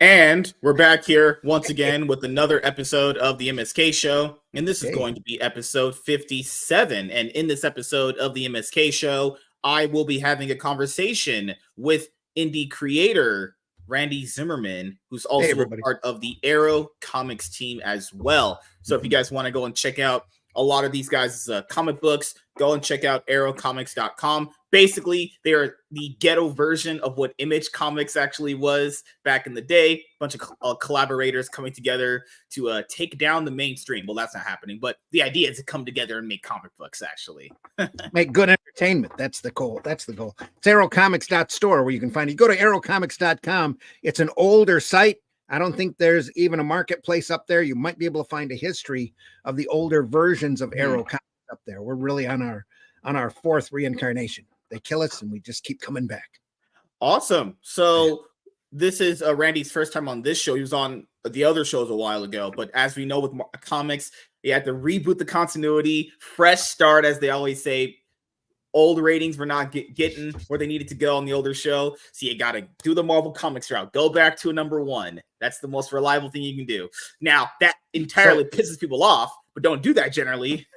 And we're back here once again with another episode of the MSK show. And this is going to be episode 57. And in this episode of the MSK show, I will be having a conversation with indie creator Randy Zimmerman, who's also a part of the Arrow Comics team as well. So if you guys want to go and check out a lot of these guys' comic books, go and check out arrowcomics.com. Basically, they are the ghetto version of what Image Comics actually was back in the day. A bunch of collaborators coming together to take down the mainstream. Well, that's not happening, but the idea is to come together and make comic books, actually. Make good entertainment. That's the goal. It's arrowcomics.store where you can find it. You go to arrowcomics.com. It's an older site. I don't think there's even a marketplace up there. You might be able to find a history of the older versions of Arrow Comics up there. We're really on our fourth reincarnation. They kill us and we just keep coming back. Awesome. So this is Randy's first time on this show. He was on the other shows a while ago, but as we know with comics, you had to reboot the continuity, fresh start, as they always say. Old ratings were not getting where they needed to go on the older show. So you got to do the Marvel Comics route. Go back to a number one. That's the most reliable thing you can do. Now, that entirely pisses people off, but don't do that generally.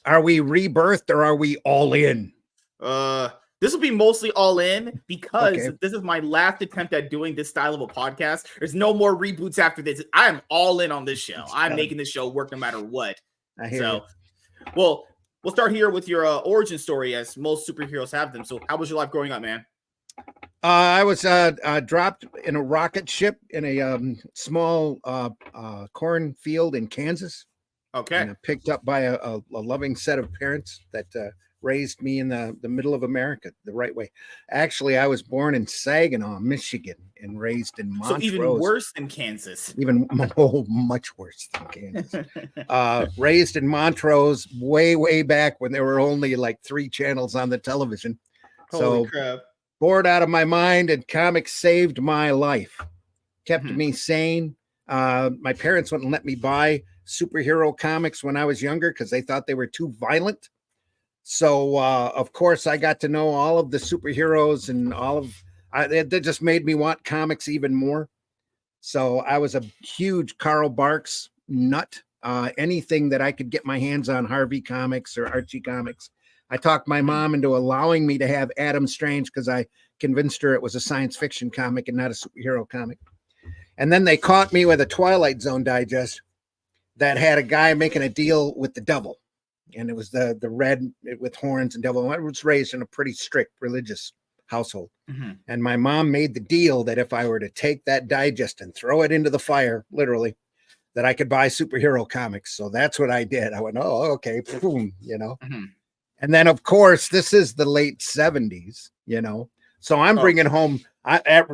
Are we rebirthed or are we all in? This will be mostly all in because this is my last attempt at doing this style of a podcast. There's no more reboots after this. I am all in on this show. I'm making this show work no matter what. I hear you. Well, we'll start here with your origin story, as most superheroes have them. So how was your life growing up, man? I was dropped in a rocket ship in a small cornfield in Kansas. Okay. And picked up by a loving set of parents that raised me in the middle of America the right way. Actually, I was born in Saginaw, Michigan, and raised in Montrose. So even worse than Kansas. Much worse than Kansas. Raised in Montrose way back when there were only like 3 channels on the television. Holy crap. Bored out of my mind, and comics saved my life. Kept me sane. My parents wouldn't let me buy superhero comics when I was younger because they thought they were too violent. So, of course, I got to know all of the superheroes and that just made me want comics even more. So I was a huge Carl Barks nut. Anything that I could get my hands on, Harvey Comics or Archie Comics. I talked my mom into allowing me to have Adam Strange because I convinced her it was a science fiction comic and not a superhero comic. And then they caught me with a Twilight Zone digest that had a guy making a deal with the devil. And it was the red with horns and devil. I was raised in a pretty strict religious household. And my mom made the deal that if I were to take that digest and throw it into the fire, literally, that I could buy superhero comics. So that's what I did. I went, oh, okay, boom, And then, of course, this is the late 70s, So I'm bringing home,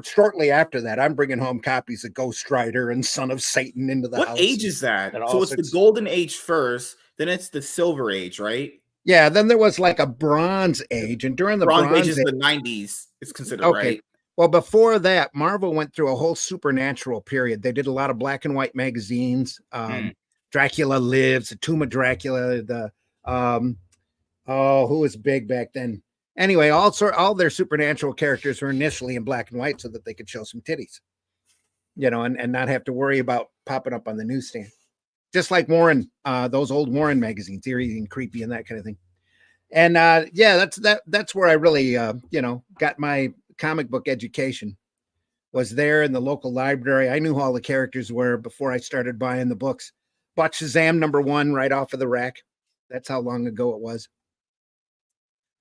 shortly after that, I'm bringing home copies of Ghost Rider and Son of Satan into the house. What age is that? So it's the golden age first, then it's the silver age, right? Yeah, then there was like a bronze age. And during the bronze age is the 90s, it's considered, right? Well, before that, Marvel went through a whole supernatural period. They did a lot of black and white magazines. Dracula Lives, the Tomb of Dracula, who was big back then? Anyway, all their supernatural characters were initially in black and white so that they could show some titties, and not have to worry about popping up on the newsstand. Just like Warren, those old Warren magazines, eerie and creepy and that kind of thing. And that's where I really, got my comic book education. Was there in the local library. I knew who all the characters were before I started buying the books. Bought Shazam #1 right off of the rack. That's how long ago it was.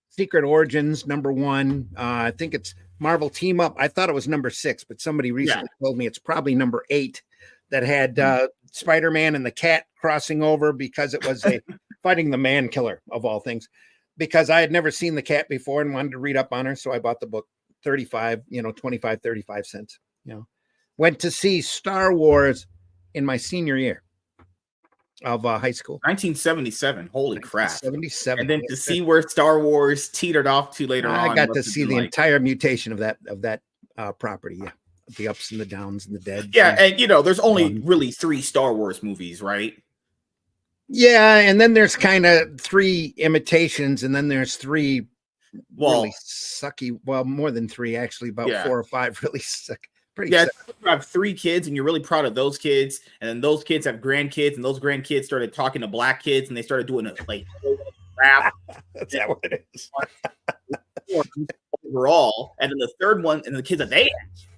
Secret Origins #1. I think it's Marvel Team Up. I thought it was #6, but somebody recently told me it's probably #8 that had Spider-Man and the cat crossing over because it was fighting the man killer of all things. Because I had never seen the cat before and wanted to read up on her. So I bought the book 35 cents. Went to see Star Wars in my senior year of high school. 1977. Holy crap. 77. And then to see where Star Wars teetered off to later on. I got to see the entire mutation of that property. Yeah. The ups and the downs and the dead. Yeah. And there's only really 3 Star Wars movies, right? Yeah. And then there's kind of 3 imitations. And then there's 3 really sucky. Well, more than 3, actually, about 4 or 5 really suck. Pretty Yeah, sad. you have 3 kids, and you're really proud of those kids, and then those kids have grandkids, and those grandkids started talking to black kids, and they started doing a like rap. That's that what it is. Overall, and then the third one, and the kids that they had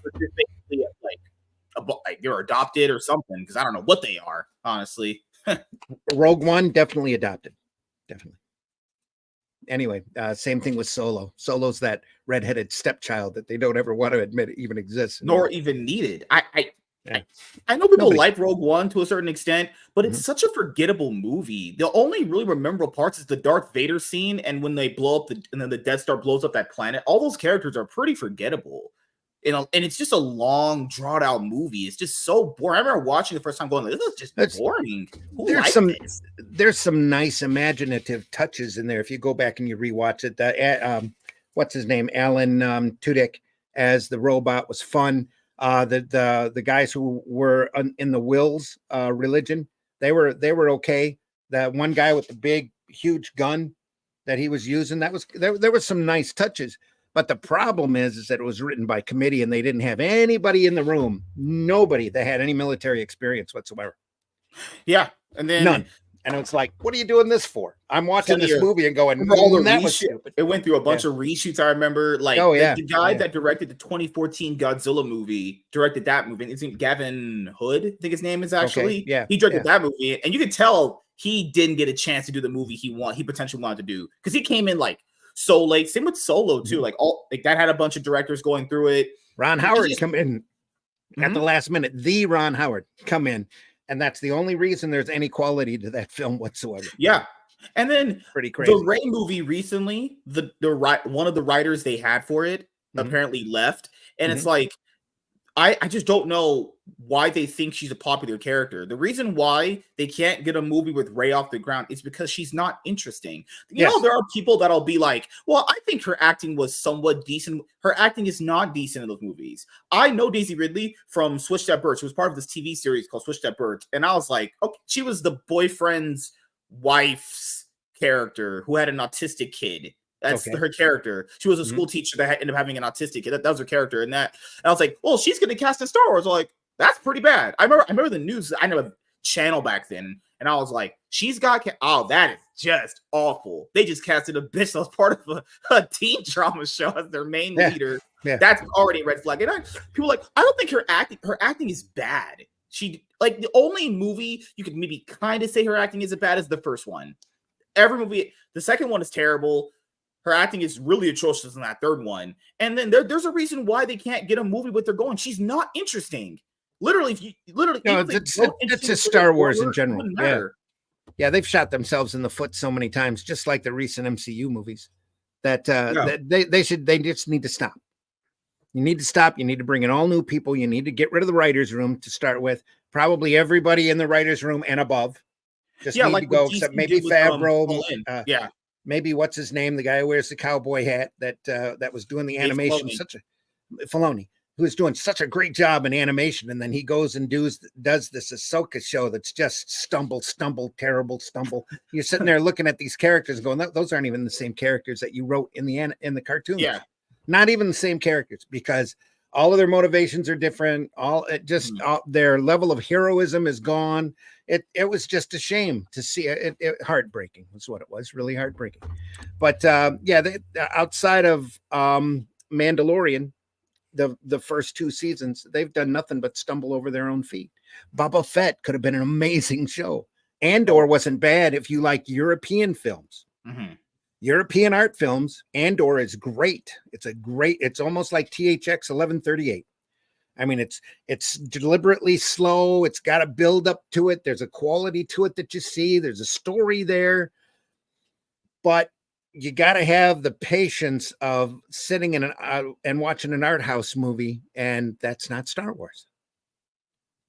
were just basically like they're adopted or something because I don't know what they are, honestly. Rogue One definitely adopted, definitely. Anyway, same thing with Solo. Solo's that redheaded stepchild that they don't ever want to admit even exists, nor even needed. Yeah. I know people Nobody. like Rogue One to a certain extent, but it's such a forgettable movie. The only really memorable parts is the Darth Vader scene and when they blow up and then the Death Star blows up that planet. All those characters are pretty forgettable. And it's just a long, drawn out movie. It's just so boring. I remember watching the first time going, this is just boring. There's some nice imaginative touches in there. If you go back and you rewatch it, what's his name? Alan Tudyk as the robot was fun. The guys who were in the Wills religion, they were okay. That one guy with the big, huge gun that he was using, there was some nice touches. But the problem is that it was written by committee and they didn't have anybody in the room, nobody that had any military experience whatsoever. Yeah. And then none. And it's like, what are you doing this for? I'm watching this movie and going, that was stupid. It went through a bunch of reshoots. I remember the guy that directed the 2014 Godzilla movie directed that movie. It's Gavin Hood, I think his name is actually. Yeah. He directed that movie. And you could tell he didn't get a chance to do the movie he potentially wanted to do. Because he came in like so late. Same with Solo too. Like that had a bunch of directors going through it. Ron Howard come in at the last minute. The Ron Howard come in, and that's the only reason there's any quality to that film whatsoever. Yeah, and then pretty crazy. The Rey movie recently, one of the writers they had for it apparently left, and it's like I just don't know why they think she's a popular character. The reason why they can't get a movie with Rey off the ground is because she's not interesting. You know, there are people that'll be like, well, I think her acting was somewhat decent. Her acting is not decent in those movies. I know Daisy Ridley from Switch That Bird. She was part of this TV series called Switch That Bird. And I was like, okay, she was the boyfriend's wife's character who had an autistic kid. That's her character. She was a school teacher that ended up having an autistic kid. That was her character. And I was like, well, she's going to cast in Star Wars. I'm like, that's pretty bad. I remember the news. I know a channel back then. And I was like, she's got, that is just awful. They just casted a bitch that was part of a teen drama show as their main leader. Yeah. That's already a red flag. And people are like, I don't think her acting is bad. She, like, the only movie you could maybe kind of say her acting isn't bad is the first one. Every movie, the second one is terrible. Her acting is really atrocious in that third one. And then there's a reason why they can't get a movie with her going. She's not interesting. Literally, it's just Star Wars in general. Yeah, they've shot themselves in the foot so many times, just like the recent MCU movies. That they just need to stop. You need to stop. You need to bring in all new people. You need to get rid of the writers' room to start with. Probably everybody in the writers' room and above. Just need to go. Except maybe Favreau. Maybe what's his name? The guy who wears the cowboy hat that was doing the animation. Filoni, who is doing such a great job in animation, and then he goes and does this Ahsoka show that's just stumble, terrible stumble. You're sitting there looking at these characters, going, "Those aren't even the same characters that you wrote in the cartoon." Yeah, not even the same characters because all of their motivations are different. All their level of heroism is gone. It was just a shame to see it. Heartbreaking was what it was. Really heartbreaking. But outside of Mandalorian, the first 2 seasons, they've done nothing but stumble over their own feet. Boba Fett could have been an amazing show. Andor wasn't bad if you like European films. European art films. Andor is great. It's almost like THX 1138. I mean, it's deliberately slow. It's got a build up to it. There's a quality to it that you see. There's a story there. But you got to have the patience of sitting in and watching an art house movie, and that's not Star Wars.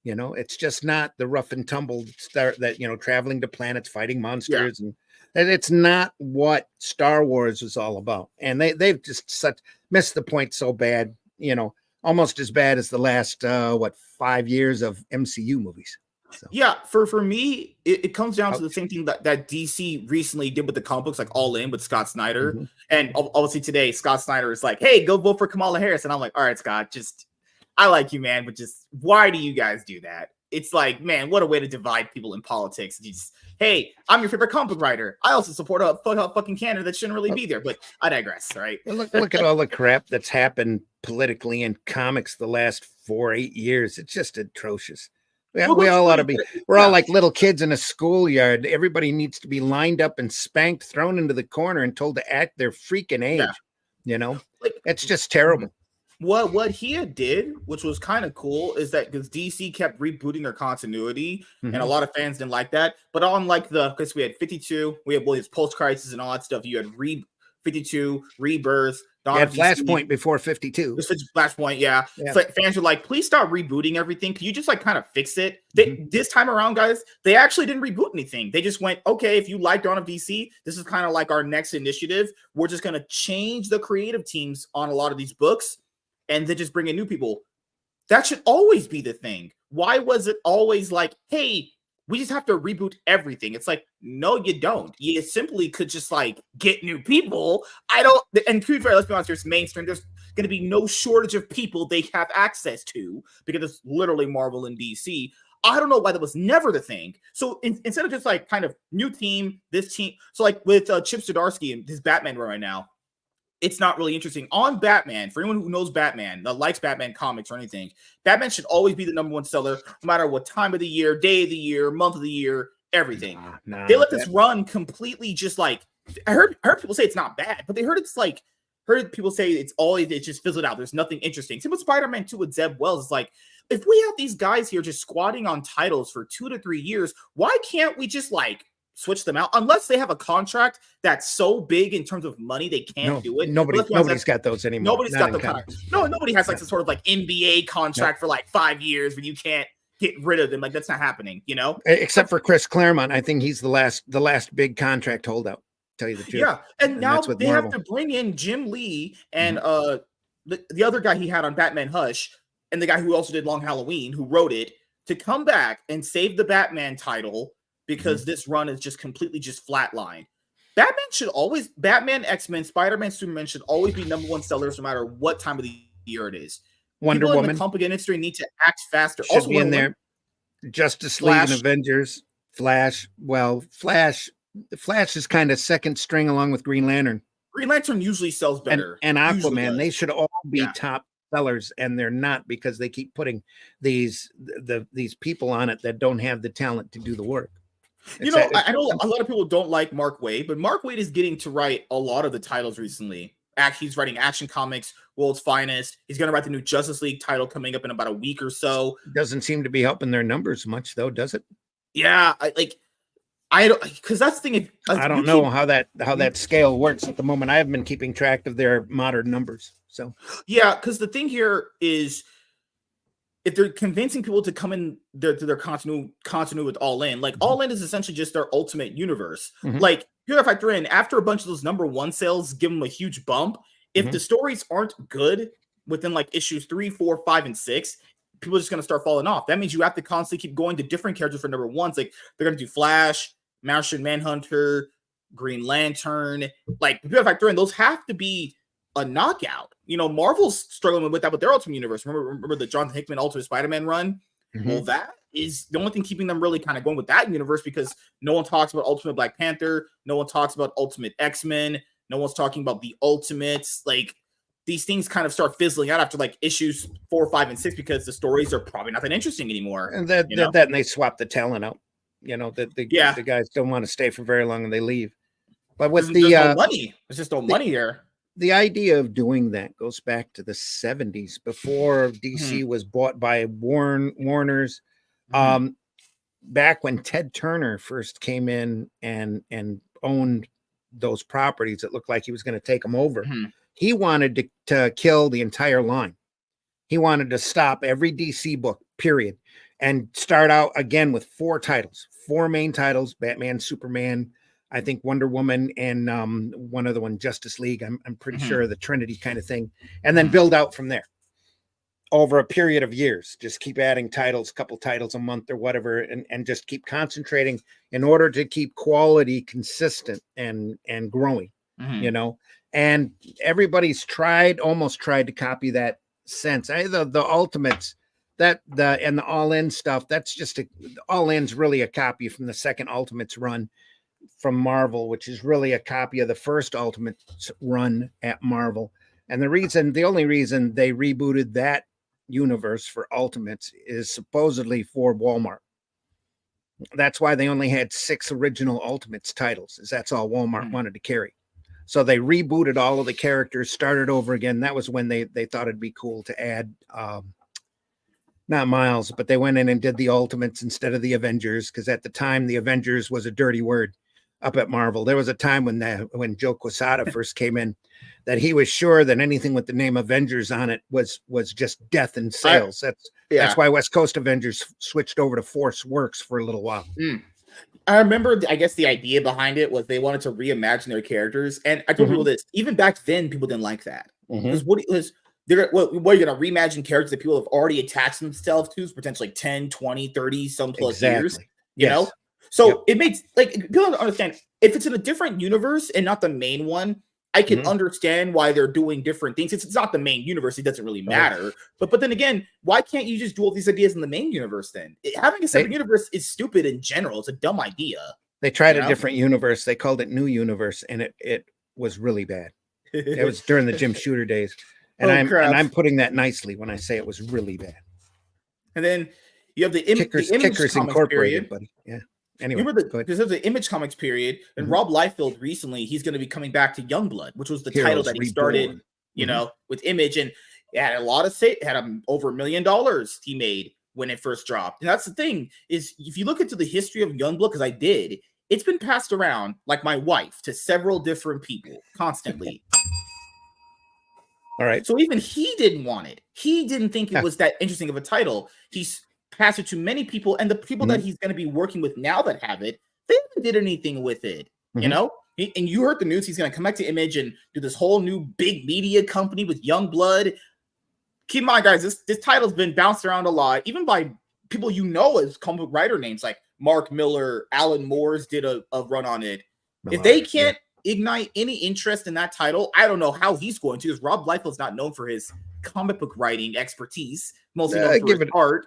You know, it's just not the rough and tumble that traveling to planets, fighting monsters, and it's not what Star Wars is all about. And they've just missed the point so bad. Almost as bad as the last 5 years of MCU movies. So. Yeah, for me, it comes down to the same thing that DC recently did with the comic books, like All In with Scott Snyder. And obviously today, Scott Snyder is like, hey, go vote for Kamala Harris. And I'm like, all right, Scott, I like you, man, but just why do you guys do that? It's like, man, what a way to divide people in politics. You just, hey, I'm your favorite comic book writer. I also support a fucking candidate that shouldn't really be there, but I digress. Right? Look at all the crap that's happened politically in comics the last 4-8 years. It's just atrocious. We all ought to be. We're all like little kids in a schoolyard. Everybody needs to be lined up and spanked, thrown into the corner, and told to act their freaking age. Yeah. You know, it's just terrible. What he did, which was kind of cool, is that because DC kept rebooting their continuity, and a lot of fans didn't like that. But unlike because we had 52, we had post crisis and all that stuff. You had 52 Rebirth. You had Flashpoint before 52. Flashpoint, yeah. Fans were like, please stop rebooting everything. Can you just kind of fix it? This time around, guys, they actually didn't reboot anything. They just went, okay, if you like Dawn of DC, this is kind of like our next initiative. We're just going to change the creative teams on a lot of these books and then just bring in new people. That should always be the thing. Why was it always like, hey, we just have to reboot everything? It's like, no, you don't. You simply could just get new people. And to be fair, let's be honest, there's mainstream. There's going to be no shortage of people they have access to because it's literally Marvel and DC. I don't know why that was never the thing. So instead of just kind of new team, this team. So with Chip Zdarsky and his Batman right now, it's not really interesting. On Batman, for anyone who knows Batman, that likes Batman comics or anything, Batman should always be the #1 seller, no matter what time of the year, day of the year, month of the year, everything. They let this run completely just I heard people say it's not bad, but they heard people say it just fizzled out. There's nothing interesting. Same with Spider-Man 2 with Zeb Wells. It's if we have these guys here just squatting on titles for 2 to 3 years, why can't we just switch them out? Unless they have a contract that's so big in terms of money they can't do it. Nobody's got those anymore. Nobody's got the contract. Nobody has some sort of NBA contract for 5 years where you can't get rid of them. That's not happening, Except for Chris Claremont. I think he's the last big contract holdout. Tell you the truth. Yeah, and now they have to bring in Jim Lee and the other guy he had on Batman Hush, and the guy who also did Long Halloween, who wrote it, to come back and save the Batman title. Because this run is just completely flatlined. Batman, X-Men, Spider-Man, Superman should always be #1 sellers no matter what time of the year it is. Wonder Woman. In the comic industry need to act faster. Should also be in there. Justice League and Avengers. Flash. Well, Flash is kind of second string along with Green Lantern. Green Lantern usually sells better. And Aquaman, they should all be top sellers, and they're not because they keep putting these people on it that don't have the talent to do the work. I know a lot of people don't like Mark Waid, but Mark Waid is getting to write a lot of the titles recently. He's writing Action Comics, World's Finest. He's going to write the new Justice League title coming up in about a week or so. Doesn't seem to be helping their numbers much, though, does it? Yeah, I don't, because that's the thing. I don't know how that scale works at the moment. I haven't been keeping track of their modern numbers. So yeah, because the thing here is, if they're convincing people to come in to their continuity with All In, All In is essentially just their ultimate universe. You gotta factor in, after a bunch of those #1 sales give them a huge bump. If the stories aren't good within issues 3, 4, 5, and 6, people are just gonna start falling off. That means you have to constantly keep going to different characters for #1s. They're gonna do Flash, Martian Manhunter, Green Lantern. You gotta factor in, those have to be a knockout. Marvel's struggling with that with their Ultimate Universe. Remember the Jonathan Hickman Ultimate Spider-Man run? Well, that is the only thing keeping them really kind of going with that universe, because no one talks about Ultimate Black Panther. No one talks about Ultimate X-Men. No one's talking about the Ultimates. These things kind of start fizzling out after issues 4, 5, and 6 because the stories are probably not that interesting anymore. And and they swap the talent out. The guys don't want to stay for very long and they leave. But with there's no money, there's just no money here. The idea of doing that goes back to the 70s, before DC was bought by Warner's. Back when Ted Turner first came in and owned those properties, it looked like he was going to take them over. He wanted to kill the entire line. He wanted to stop every DC book, period, and start out again with 4 main titles: Batman, Superman, I think Wonder Woman, and one other one, Justice League. I'm pretty sure, the Trinity kind of thing, and then build out from there over a period of years. Just keep adding titles, couple titles a month or whatever, and just keep concentrating in order to keep quality consistent and growing. And everybody's almost tried to copy that sense. The Ultimates, and the All In stuff, that's just All In's really a copy from the second Ultimates run from Marvel, which is really a copy of the first Ultimates run at Marvel. And the only reason they rebooted that universe for Ultimates is supposedly for Walmart. That's why they only had 6 original Ultimates titles, is that's all Walmart wanted to carry. So they rebooted all of the characters, started over again. That was when they thought it'd be cool to add, not Miles, but they went in and did the Ultimates instead of the Avengers, because at the time the Avengers was a dirty word up at Marvel. There was a time when Joe Quesada first came in that he was sure that anything with the name Avengers on it was just death in sales. That's why West Coast Avengers switched over to Force Works for a little while. I remember, I guess the idea behind it was they wanted to reimagine their characters. And I told people this, even back then, people didn't like that. Because what are you going to reimagine characters that people have already attached themselves to for potentially 10, 20, 30, some plus years? You know? So it makes, like, people don't understand, if it's in a different universe and not the main one, I can understand why they're doing different things. It's not the main universe. It doesn't really matter. But then again, why can't you just do all these ideas in the main universe then? Having a separate universe is stupid in general. It's a dumb idea. They tried a different universe. They called it New Universe, and it was really bad. It was during the Jim Shooter days. And I'm putting that nicely when I say it was really bad. And then you have the Kickers Incorporated, period. Buddy. Yeah. Anyway, remember there's the Image Comics period, and Rob Liefeld recently, he's going to be coming back to Youngblood, which was the title that he started, you know, with Image, and it had a lot of over $1 million he made when it first dropped. And that's the thing, is if you look into the history of Youngblood, because I did, it's been passed around like my wife to several different people constantly. All right. So even he didn't want it. He didn't think it was that interesting of a title. He's passed it to many people, and the people that he's going to be working with now that have it, they haven't did anything with it, you know? And you heard the news, he's going to come back to Image and do this whole new big media company with Youngblood. Keep in mind, guys, this title's been bounced around a lot, even by people you know as comic book writer names, like Mark Miller, Alan Moores did a run on it. If they can't ignite any interest in that title, I don't know how he's going to, because Rob Liefeld's not known for his comic book writing expertise, mostly known for his art.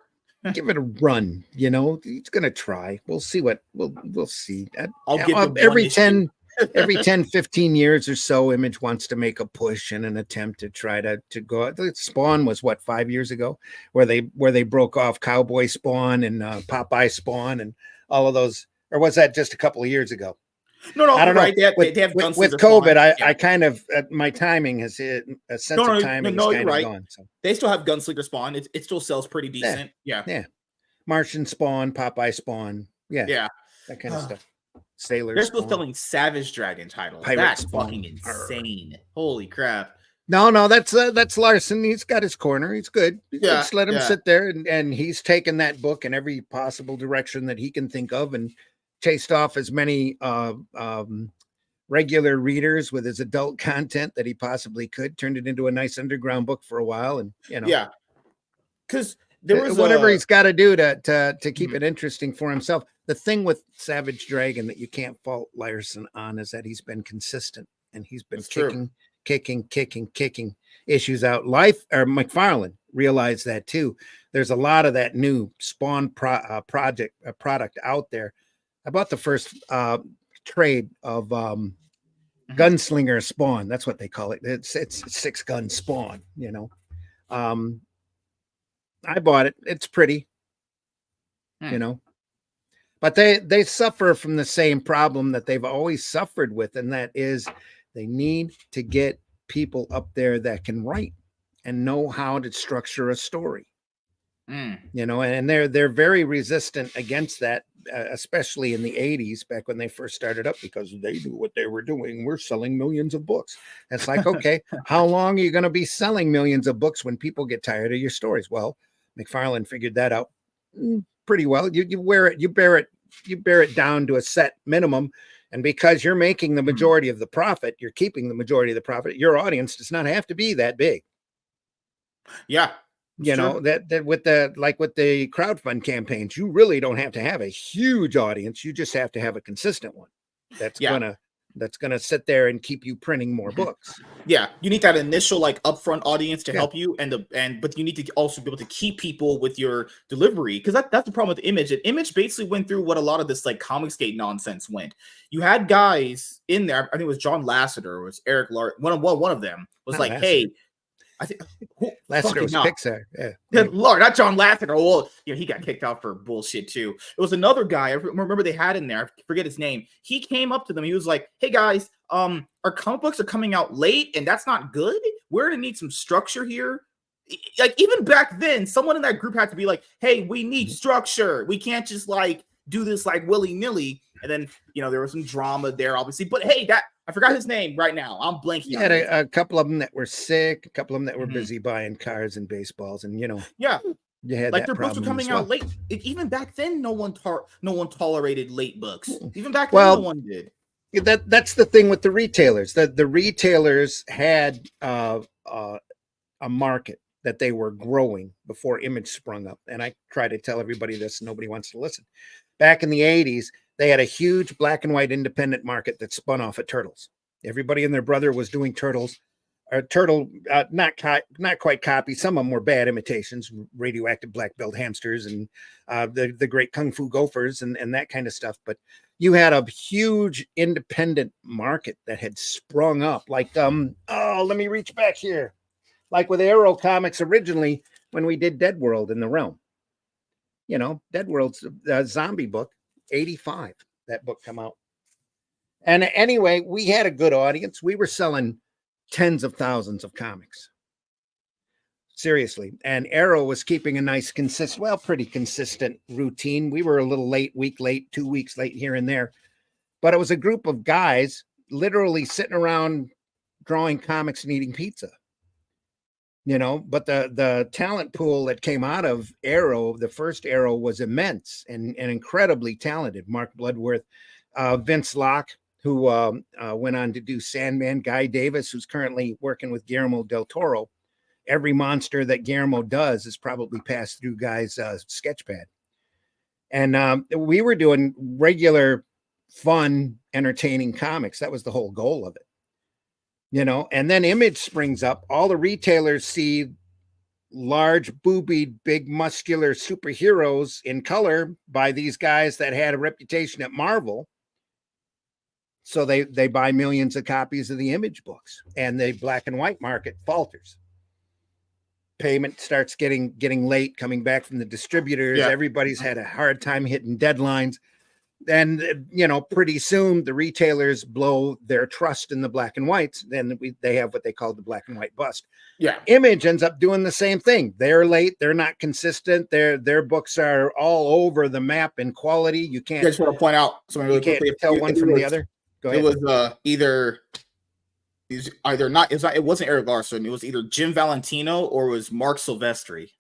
Give it a run, you know. He's gonna try. We'll see what we'll see. I'll give him every 10, 15 years or so, Image wants to make a push and an attempt to try to go. Spawn was what, 5 years ago, where they broke off Cowboy Spawn and Popeye Spawn and all of those, or was that just a couple of years ago? No, I don't know. They have with COVID, I kind of my timing has hit a sense of timing is kind of gone. So they still have Gunslinger Spawn. It still sells pretty decent. Yeah. Martian Spawn, Popeye Spawn. Yeah. That kind of stuff. Sailor. They're still selling Savage Dragon titles. That's fucking insane. Holy crap. No, that's Larson. He's got his corner. He's good. Just let him sit there, and he's taken that book in every possible direction that he can think of, and chased off as many regular readers with his adult content that he possibly could. Turned it into a nice underground book for a while, and because there was whatever he's got to do to keep it interesting for himself. The thing with Savage Dragon that you can't fault Larson on is that he's been consistent, and he's been kicking issues out. McFarlane realized that too. There's a lot of that new Spawn product out there. I bought the first trade of Gunslinger Spawn. That's what they call it. It's 6-gun Spawn, you know. I bought it. It's pretty, you know. But they suffer from the same problem that they've always suffered with, and that is they need to get people up there that can write and know how to structure a story. You know, and they're very resistant against that, especially in the 80s, back when they first started up, because they knew what they were doing. We're selling millions of books. It's like, okay, how long are you going to be selling millions of books when people get tired of your stories? Well, McFarlane figured that out pretty well. You bear it down to a set minimum. And because you're making the majority of the profit, you're keeping the majority of the profit. Your audience does not have to be that big. Yeah. You know, that with the crowdfund campaigns, you really don't have to have a huge audience. You just have to have a consistent one that's gonna that's going to sit there and keep you printing more books. Yeah, you need that initial like upfront audience to help you, but you need to also be able to keep people with your delivery, because that's the problem with Image. And Image basically went through what a lot of this like Comicsgate nonsense went. You had guys in there, I think it was John Lasseter, or it was Eric Lart, one of them was Not like, Lasseter. "Hey, I think Lasseter was Pixar." Yeah, Lord, not John Lasseter. Well, he got kicked out for bullshit too. It was another guy. I remember they had in there. I forget his name. He came up to them. He was like, "Hey guys, our comic books are coming out late, and that's not good. We're gonna need some structure here." Like even back then, someone in that group had to be like, "Hey, we need structure. We can't just like do this like willy nilly." And then there was some drama there, obviously. But hey, I forgot his name right now. I'm blanking. You had a couple of them that were sick, a couple of them that were busy buying cars and baseballs, and you had like that their books were coming out late. Even back then, no one tolerated late books. Even back then, no one did. That's the thing with the retailers. The retailers had a market that they were growing before Image sprung up, and I try to tell everybody this, and nobody wants to listen. Back in the 80s, they had a huge black and white independent market that spun off of Turtles. Everybody and their brother was doing Turtles. Not quite copies. Some of them were bad imitations, radioactive black-billed hamsters and the great Kung Fu Gophers and that kind of stuff. But you had a huge independent market that had sprung up. Like, let me reach back here. Like with Arrow Comics originally, when we did Dead World in the Realm. Dead World's zombie book, 85, that book come out. And anyway, we had a good audience. We were selling tens of thousands of comics. Seriously. And Arrow was keeping a nice, pretty consistent routine. We were a little late, week late, 2 weeks late here and there. But it was a group of guys literally sitting around drawing comics and eating pizza. But the talent pool that came out of Arrow, the first Arrow, was immense and incredibly talented. Mark Bloodworth, Vince Locke, who went on to do Sandman, Guy Davis, who's currently working with Guillermo del Toro. Every monster that Guillermo does is probably passed through Guy's sketchpad. And we were doing regular, fun, entertaining comics. That was the whole goal of it. And then Image springs up. All the retailers see large boobied, big muscular superheroes in color by these guys that had a reputation at Marvel. So they buy millions of copies of the Image books, and the black and white market falters. Payment starts getting late, coming back from the distributors. Yeah. Everybody's had a hard time hitting deadlines. And, pretty soon the retailers blow their trust in the black and whites. Then they have what they call the black and white bust. Yeah. Image ends up doing the same thing. They're late. They're not consistent. Their books are all over the map in quality. You can't. I just want to point out something really quickly. Tell one from the other. Go ahead. It was it wasn't Eric Larson. It was either Jim Valentino or it was Mark Silvestri.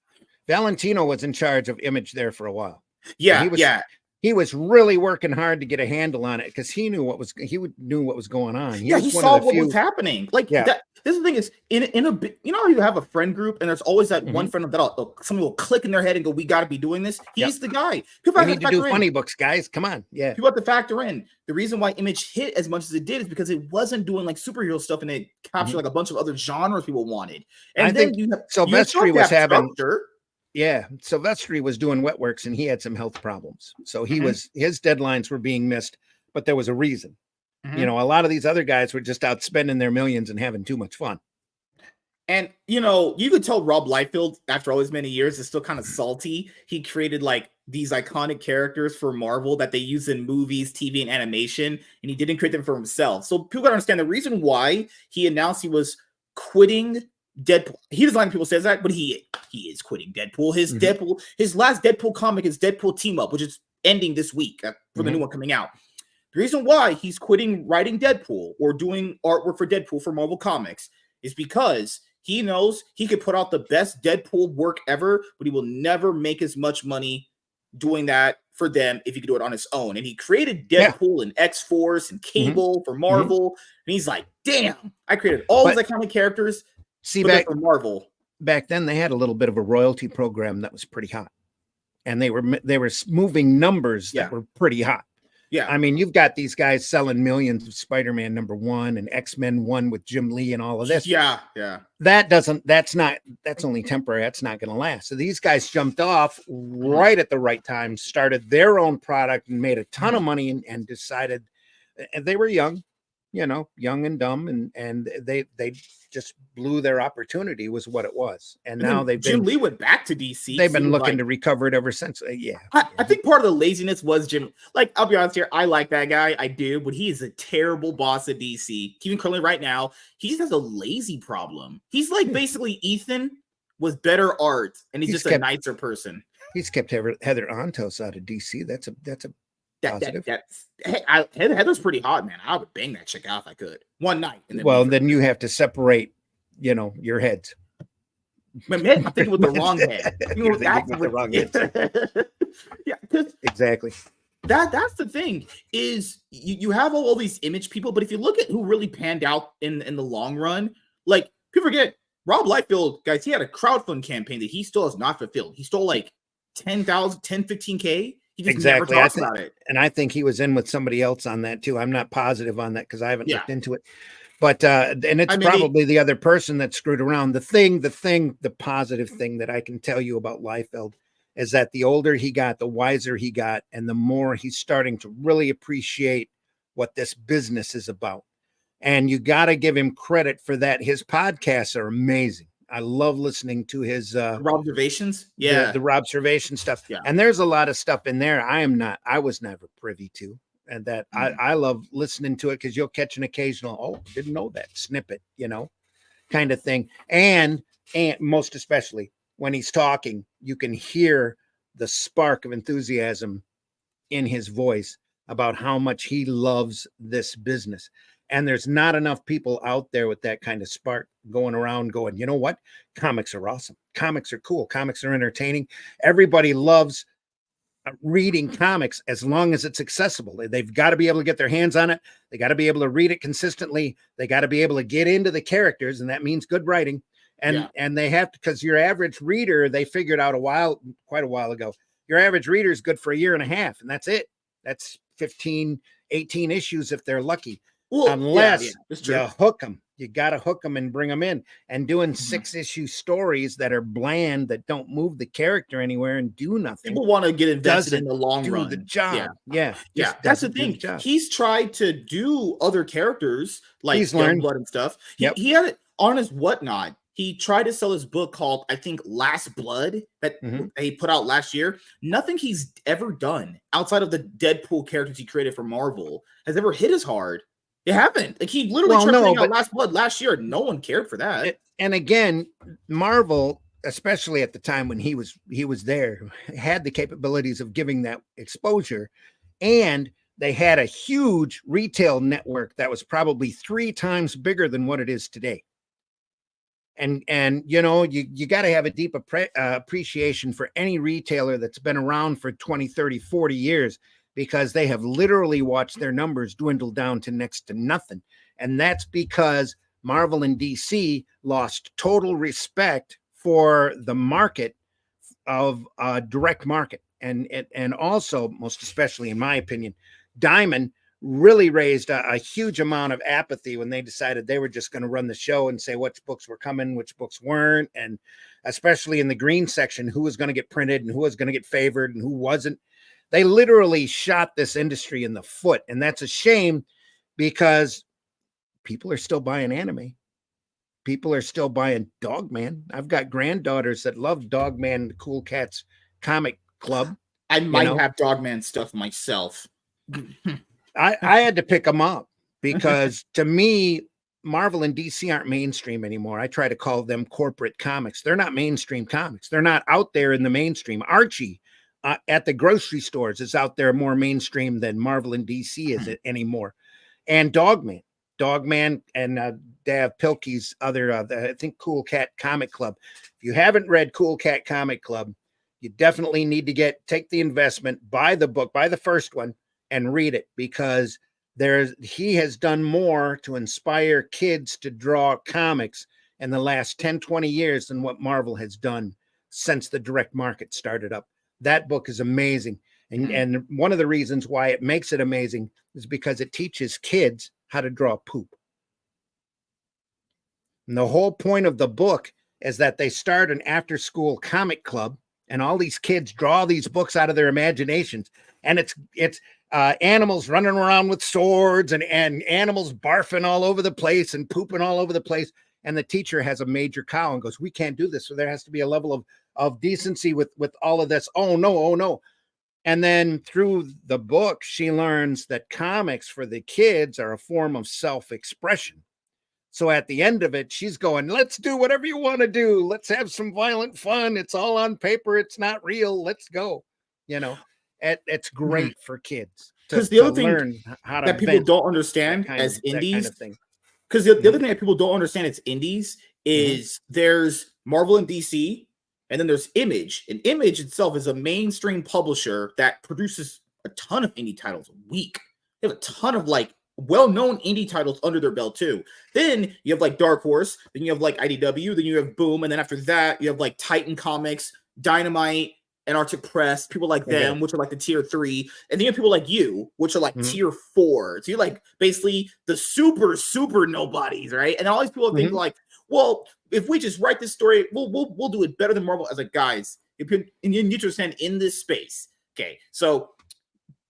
Valentino was in charge of Image there for a while. Yeah. He was really working hard to get a handle on it because he knew what was going on. He saw what was happening. This thing is in a you have a friend group and there's always that one friend that somebody will click in their head and go, "We got to be doing this." He's the guy. People need to do funny books, guys. Come on, yeah. People have to factor in the reason why Image hit as much as it did is because it wasn't doing like superhero stuff and it captured like a bunch of other genres people wanted. And I think Silvestri was having. Yeah, Silvestri was doing Wetworks and he had some health problems. So his deadlines were being missed, but there was a reason. A lot of these other guys were just out spending their millions and having too much fun. And, you could tell Rob Liefeld, after all these many years, is still kind of salty. He created like these iconic characters for Marvel that they use in movies, TV, and animation, and he didn't create them for himself. So people gotta understand the reason why he announced he was quitting Deadpool. He doesn't like people say that, but he is quitting Deadpool. His last Deadpool comic is Deadpool Team Up, which is ending this week for the new one coming out. The reason why he's quitting writing Deadpool or doing artwork for Deadpool for Marvel Comics is because he knows he could put out the best Deadpool work ever, but he will never make as much money doing that for them if he could do it on his own. And he created Deadpool and X-Force and Cable for Marvel. And he's like, damn, I created all these iconic characters. See, for Marvel back then they had a little bit of a royalty program that was pretty hot, and they were moving numbers that were pretty hot. Yeah. I mean, you've got these guys selling millions of Spider-Man #1 and X-Men 1 with Jim Lee and all of this. Yeah. Yeah. That's only temporary. That's not going to last. So these guys jumped off right at the right time, started their own product and made a ton of money and decided, and they were young, young and dumb. And they just blew their opportunity was what it was. And now Jim Lee went back to DC. They've been looking to recover it ever since. I think part of the laziness was Jim. Like, I'll be honest here, I like that guy, I do, but he is a terrible boss at DC. Even currently, right now, he just has a lazy problem. He's like basically Ethan with better art, and he's just a nicer person. He's kept Heather Antos out of DC. That's a positive. Heather's pretty hot, man. I would bang that chick out if I could one night. Then you have to separate, your heads. Man, I'm thinking with the wrong head. You're thinking with the wrong head. Yeah, exactly. That's the thing is you have all these image people, but if you look at who really panned out in the long run, like people forget Rob Liefeld, guys, he had a crowdfund campaign that he still has not fulfilled. He stole like 15K. He just never talks about it. And I think he was in with somebody else on that too. I'm not positive on that because I haven't looked into it. But and it's probably the other person that screwed around. The positive thing that I can tell you about Liefeld is that the older he got, the wiser he got, and the more he's starting to really appreciate what this business is about. And you got to give him credit for that. His podcasts are amazing. I love listening to his Robservations. The Robservation stuff. Yeah. And there's a lot of stuff in there I was never privy to. And that I love listening to it because you'll catch an occasional, didn't know that snippet, kind of thing. And most especially when he's talking, you can hear the spark of enthusiasm in his voice about how much he loves this business. And there's not enough people out there with that kind of spark going around going, you know what? Comics are awesome. Comics are cool. Comics are entertaining. Everybody loves reading comics as long as it's accessible. They've got to be able to get their hands on it. They got to be able to read it consistently. They got to be able to get into the characters, and that means good writing. And they have to, because your average reader, they figured out quite a while ago, your average reader is good for a year and a half, and that's it. That's 15, 18 issues if they're lucky. Well, unless you hook them. You got to hook them and bring them in. And doing 6-issue stories that are bland, that don't move the character anywhere and do nothing. People want to get invested in the long run. The job. Yeah. That's the thing. He's tried to do other characters like Youngblood and stuff. He had it on his whatnot. He tried to sell his book called, I think, Last Blood that he put out last year. Nothing he's ever done outside of the Deadpool characters he created for Marvel has ever hit as hard. It haven't. Like, he literally tried putting out Last Blood last year. No one cared for that. And again, Marvel, especially at the time when he was there, had the capabilities of giving that exposure, and they had a huge retail network that was probably 3 times bigger than what it is today. And you got to have a deep appreciation for any retailer that's been around for 20, 30, 40 years, because they have literally watched their numbers dwindle down to next to nothing. And that's because Marvel and DC lost total respect for the market of direct market. And also, most especially in my opinion, Diamond really raised a huge amount of apathy when they decided they were just going to run the show and say which books were coming, which books weren't. And especially in the green section, who was going to get printed and who was going to get favored and who wasn't. They literally shot this industry in the foot. And that's a shame, because people are still buying anime. People are still buying Dogman. I've got granddaughters that love Dogman, the Cool Cats comic club. I might have Dogman stuff myself. I had to pick them up because to me, Marvel and DC aren't mainstream anymore. I try to call them corporate comics. They're not mainstream comics. They're not out there in the mainstream. Archie at the grocery stores is out there more mainstream than Marvel and DC is it anymore. And Dogman and Dave Pilkey's other, I think, Cool Cat Comic Club. If you haven't read Cool Cat Comic Club, you definitely need to take the investment, buy the book, buy the first one and read it, because he has done more to inspire kids to draw comics in the last 10, 20 years than what Marvel has done since the direct market started up. That book is amazing. And one of the reasons why it makes it amazing is because it teaches kids how to draw poop. And the whole point of the book is that they start an after-school comic club, and all these kids draw these books out of their imaginations. And it's animals running around with swords and animals barfing all over the place and pooping all over the place. And the teacher has a major cow and goes, we can't do this. So there has to be a level of decency with all of this. Oh no. And then through the book, she learns that comics for the kids are a form of self-expression. So at the end of it, she's going, let's do whatever you want to do. Let's have some violent fun. It's all on paper. It's not real. Let's go. It's great for kids because the other learn thing how to that people don't understand as indies, because the other thing that people don't understand as indies is there's Marvel and DC, and then there's Image. And Image itself is a mainstream publisher that produces a ton of indie titles a week. They have a ton of well-known indie titles under their belt too. Then you have Dark Horse, then you have IDW, then you have Boom, and then after that you have Titan Comics, Dynamite, Antarctic Press, people like them, which are the tier 3, and then you have people like you, which are tier 4. So you're basically the super nobodies, right? And all these people think well, if we just write this story, we'll do it better than Marvel. As guys, and you need to understand in this space. Okay, so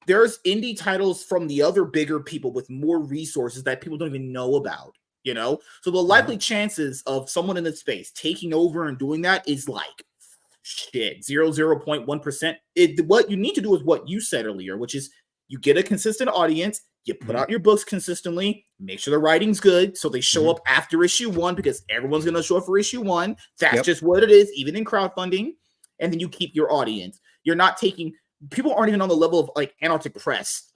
there's indie titles from the other bigger people with more resources that people don't even know about, So the likely chances of someone in this space taking over and doing that is 0.1%. What you need to do is what you said earlier, which is you get a consistent audience, you put out your books consistently, make sure the writing's good, so they show up after issue 1 because everyone's going to show up for issue 1. That's just what it is, even in crowdfunding. And then you keep your audience. You're not taking... People aren't even on the level of Antarctic Press.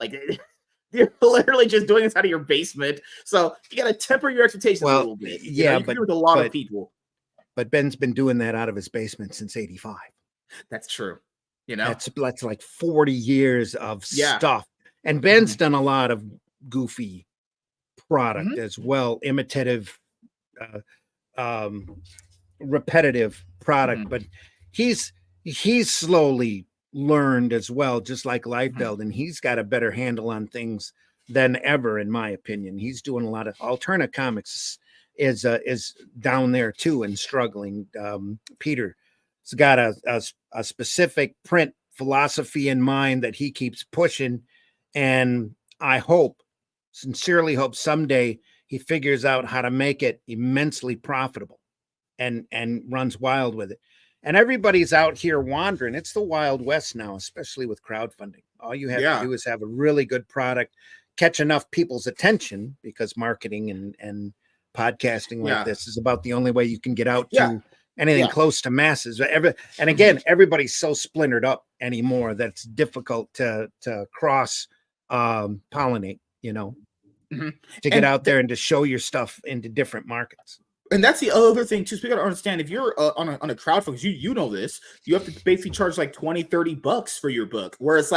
They're literally just doing this out of your basement. So you got to temper your expectations a little bit. You but with a lot of people. But Ben's been doing that out of his basement since '85. That's true. That's 40 years of stuff. And Ben's done a lot of goofy product as well, imitative, repetitive product. But he's slowly learned as well, just like Liefeld, and he's got a better handle on things than ever, in my opinion. He's doing a lot of Alterna Comics is down there too and struggling. Peter's got a specific print philosophy in mind that he keeps pushing, and I sincerely hope someday he figures out how to make it immensely profitable and runs wild with it. And everybody's out here wandering. It's the Wild West now, especially with crowdfunding. All you have to do is have a really good product, catch enough people's attention, because marketing and podcasting like this is about the only way you can get out to anything close to masses. And again, everybody's so splintered up anymore that it's difficult to cross pollinate, to get out there and to show your stuff into different markets. And that's the other thing too. So we got to understand, if you're on a crowdfunding, you know this, you have to basically charge $20-$30 for your book, whereas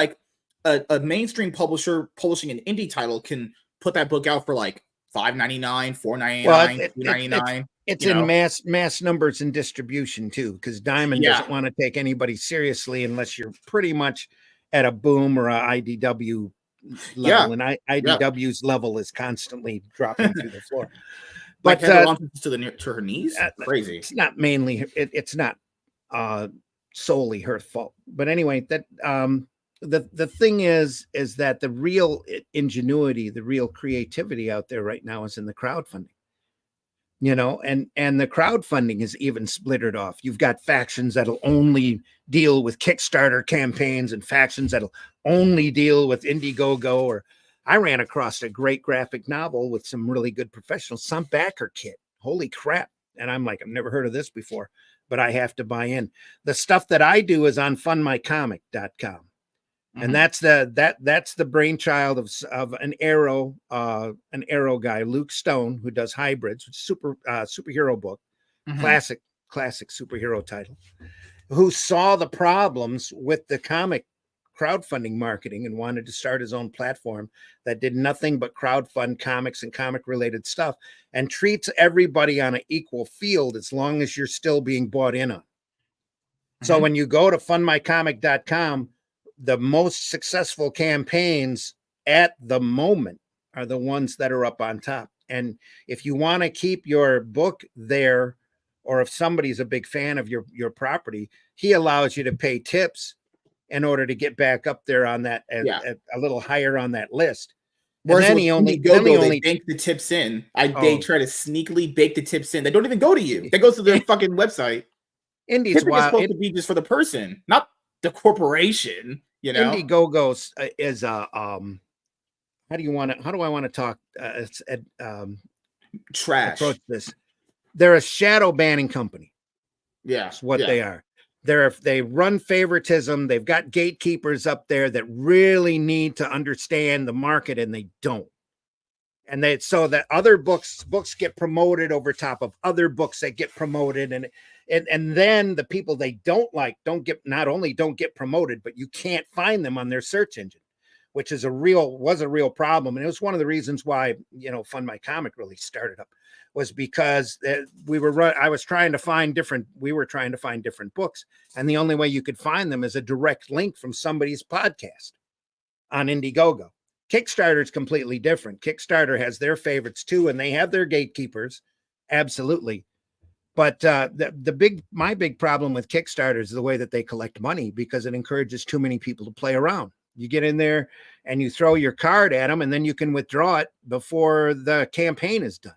a mainstream publisher publishing an indie title can put that book out for $5.99, $4.99, $2.99. It's in mass numbers and distribution too, because Diamond doesn't want to take anybody seriously unless you're pretty much at a Boom or a IDW level, and IDW's level is constantly dropping through the floor. But to her knees, crazy. It's not mainly. It's not solely her fault. But anyway, that the thing is that the real ingenuity, the real creativity out there right now is in the crowdfunding. And the crowdfunding is even splittered off. You've got factions that'll only deal with Kickstarter campaigns and factions that'll only deal with Indiegogo. Or I ran across a great graphic novel with some really good professionals, some backer kit. Holy crap. And I'm like, I've never heard of this before, but I have to buy in. The stuff that I do is on fundmycomic.com. And that's the brainchild of an Arrow guy, Luke Stone, who does Hybrids, which is superhero book, classic superhero title, who saw the problems with the comic crowdfunding marketing and wanted to start his own platform that did nothing but crowdfund comics and comic related stuff and treats everybody on an equal field as long as you're still being bought in on. So when you go to fundmycomic.com, the most successful campaigns at the moment are the ones that are up on top. And if you want to keep your book there, or if somebody's a big fan of your property, he allows you to pay tips in order to get back up there on that, Yeah. a little higher on that list. And Whereas then with he only Indiegogo, they bank the tips in. They try to sneakily bake the tips in. They don't even go to you. That goes to their fucking website. Indie's Tipping is wild. supposed to be just for the person, not the corporation. You know, Indiegogo is a how do I want to talk trash. approach this? They're a shadow banning company. Yeah, that's what they are. They run favoritism. They've got gatekeepers up there that really need to understand the market, and they don't. And so that other books get promoted over top of other books that get promoted, and then the people they don't like not only don't get promoted, but you can't find them on their search engine, which was a real problem. And it was one of the reasons why, Fund My Comic really started up, was because we were trying to find different books, and the only way you could find them is a direct link from somebody's podcast on Indiegogo. Kickstarter is completely different. Kickstarter has their favorites too, and they have their gatekeepers, absolutely. But my big problem with Kickstarter is the way that they collect money, because it encourages too many people to play around. You get in there and you throw your card at them, and then you can withdraw it before the campaign is done.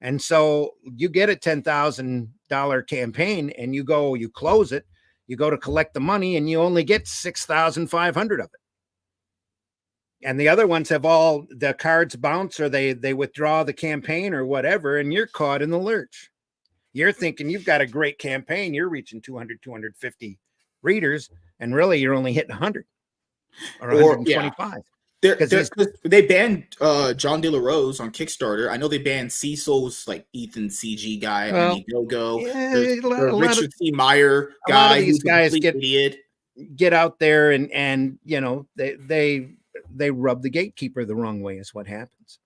And so you get a $10,000 campaign, and you close it, you go to collect the money, and you only get 6,500 of it. And the other ones have all the cards bounce, or they withdraw the campaign or whatever, and you're caught in the lurch. You're thinking you've got a great campaign. You're reaching 200, 250 readers, and really you're only hitting 100 or 125. Because they banned John De La Rose on Kickstarter. I know they banned Cecil's like Ethan CG guy on Indiegogo. The Richard C. Meyer guy, these guys idiot. Get out there and they rub the gatekeeper the wrong way is what happens.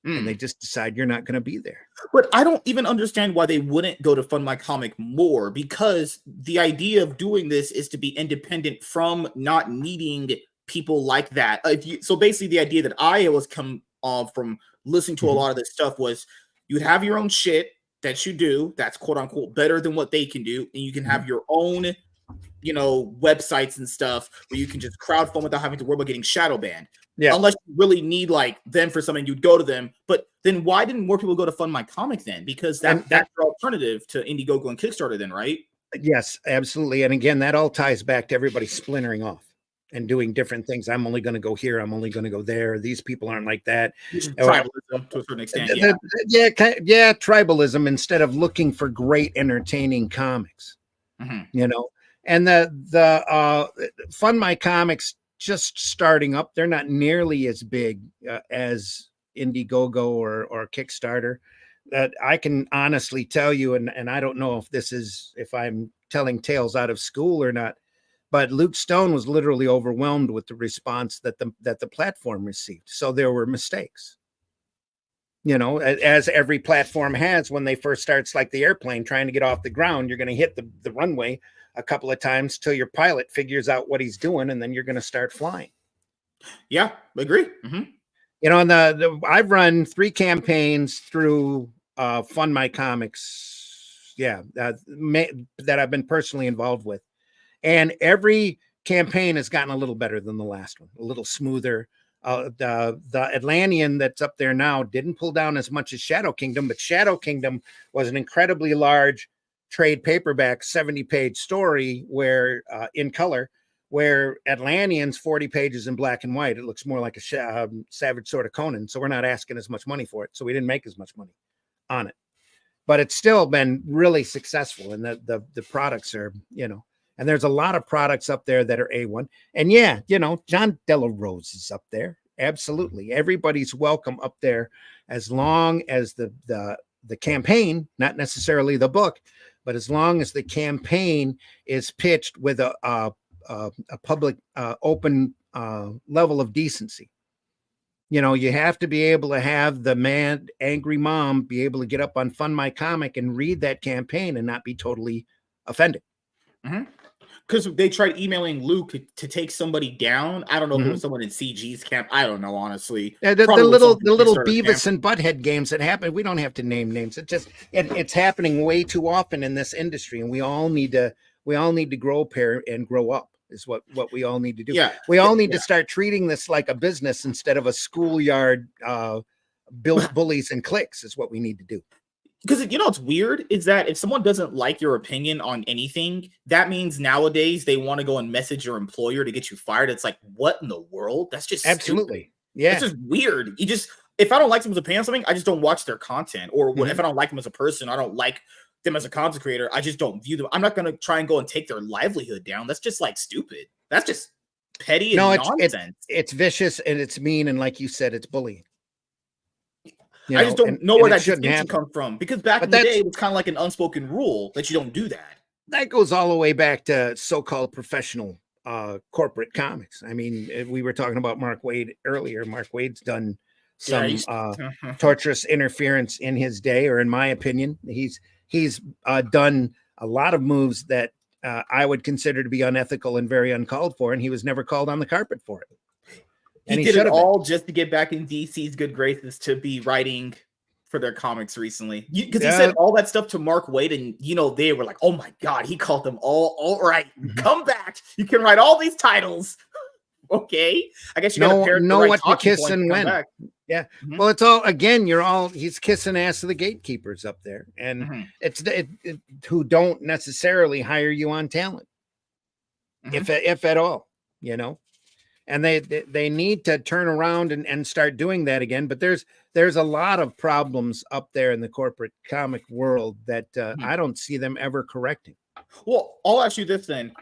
And they just decide you're not going to be there. But I don't even understand why they wouldn't go to Fund My Comic more, because the idea of doing this is to be independent from not needing people like that. So basically the idea that I always come from listening to a lot of this stuff was you'd have your own shit that you do that's quote unquote better than what they can do, and you can have your own websites and stuff where you can just crowdfund without having to worry about getting shadow banned. Yeah. Unless you really need like them for something, you'd go to them. But then why didn't more people go to Fund My Comic then? Because that's your alternative to Indiegogo and Kickstarter then, right? Yes, absolutely. And again, that all ties back to everybody splintering off and doing different things. I'm only going to go here. I'm only going to go there. These people aren't like that. Tribalism to a certain extent. Yeah, tribalism instead of looking for great entertaining comics. And the Fund My Comics just starting up. They're not nearly as big as Indiegogo or Kickstarter. That I can honestly tell you, and I don't know if I'm telling tales out of school or not, but Luke Stone was literally overwhelmed with the response that the platform received. So there were mistakes. As every platform has when they first starts, like the airplane trying to get off the ground, you're going to hit the runway a couple of times till your pilot figures out what he's doing, and then you're going to start flying. Yeah, I agree. And I've run 3 campaigns through Fund My Comics. That I've been personally involved with, and every campaign has gotten a little better than the last one, a little smoother. The Atlantean that's up there now didn't pull down as much as Shadow Kingdom, but Shadow Kingdom was an incredibly large trade paperback 70-page story where in color, where Atlantean's 40 pages in black and white. It looks more like a Savage Sword of Conan. So we're not asking as much money for it. So we didn't make as much money on it, but it's still been really successful. And the products are, and there's a lot of products up there that are A1. And John De La Rose is up there. Absolutely. Everybody's welcome up there, as long as the campaign, not necessarily the book, but as long as the campaign is pitched with a public, open level of decency. You have to be able to have the mad, angry mom be able to get up on Fund My Comic and read that campaign and not be totally offended. because they tried emailing Luke to take somebody down. I don't know if it was Mhm. someone in CG's camp. I don't know, honestly. Yeah, the Probably was little someone the from little Kickstarter camp. Beavis and Butthead games that happen. We don't have to name names. It's happening way too often in this industry, and we all need to grow pair and grow up. Is what we all need to do. Yeah, We all need yeah. to start treating this like a business instead of a schoolyard. Bullies and cliques is what we need to do. Because you know what's weird is that if someone doesn't like your opinion on anything, that means nowadays they want to go and message your employer to get you fired. It's like, what in the world? That's just stupid. Absolutely, yeah. It's just weird. If I don't like someone's opinion on something, I just don't watch their content. Or if I don't like them as a person, I don't like them as a content creator, I just don't view them. I'm not going to try and go and take their livelihood down. That's just like stupid. That's just petty and nonsense. It's vicious and it's mean, and like you said, it's bullying. I just don't know where that distinction comes from, because back in the day, it was kind of like an unspoken rule that you don't do that. That goes all the way back to so-called professional corporate comics. I mean, we were talking about Mark Waid earlier. Mark Waid's done some torturous interference in his day, or in my opinion, he's done a lot of moves that I would consider to be unethical and very uncalled for, and he was never called on the carpet for it. He did it all just to get back in DC's good graces to be writing for their comics recently. Because he said all that stuff to Mark Waid, and they were like, "Oh my God!" He called them all right. Come back. You can write all these titles. Okay, I guess you got to know what to kiss and when. Back. Yeah. Well, it's all again. He's kissing ass of the gatekeepers up there, and it's who don't necessarily hire you on talent, if at all. And they need to turn around and start doing that again. But there's a lot of problems up there in the corporate comic world that I don't see them ever correcting. Well, I'll ask you this then.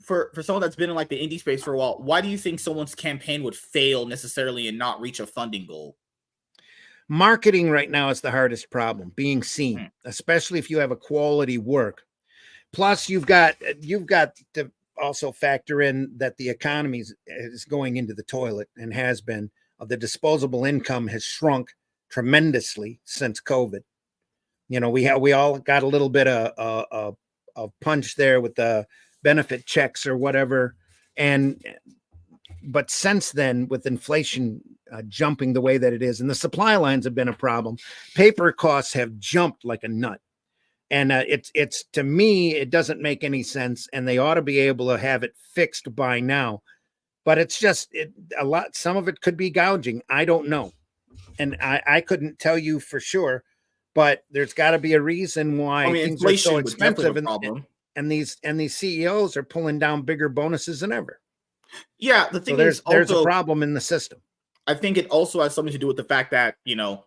For someone that's been in like the indie space for a while, why do you think someone's campaign would fail necessarily and not reach a funding goal? Marketing right now is the hardest problem, being seen, especially if you have a quality work. Plus, you've got to also factor in that the economy is going into the toilet and has been. The disposable income has shrunk tremendously since COVID. We all got a little bit of punch there with the benefit checks or whatever, but since then, with inflation jumping the way that it is, and the supply lines have been a problem, paper costs have jumped like a nut. And it's to me, it doesn't make any sense, and they ought to be able to have it fixed by now. But it's just some of it could be gouging. I don't know. And I couldn't tell you for sure, but there's got to be a reason why things are so expensive. And these CEOs are pulling down bigger bonuses than ever. Yeah. The thing is, there's a problem in the system. I think it also has something to do with the fact that,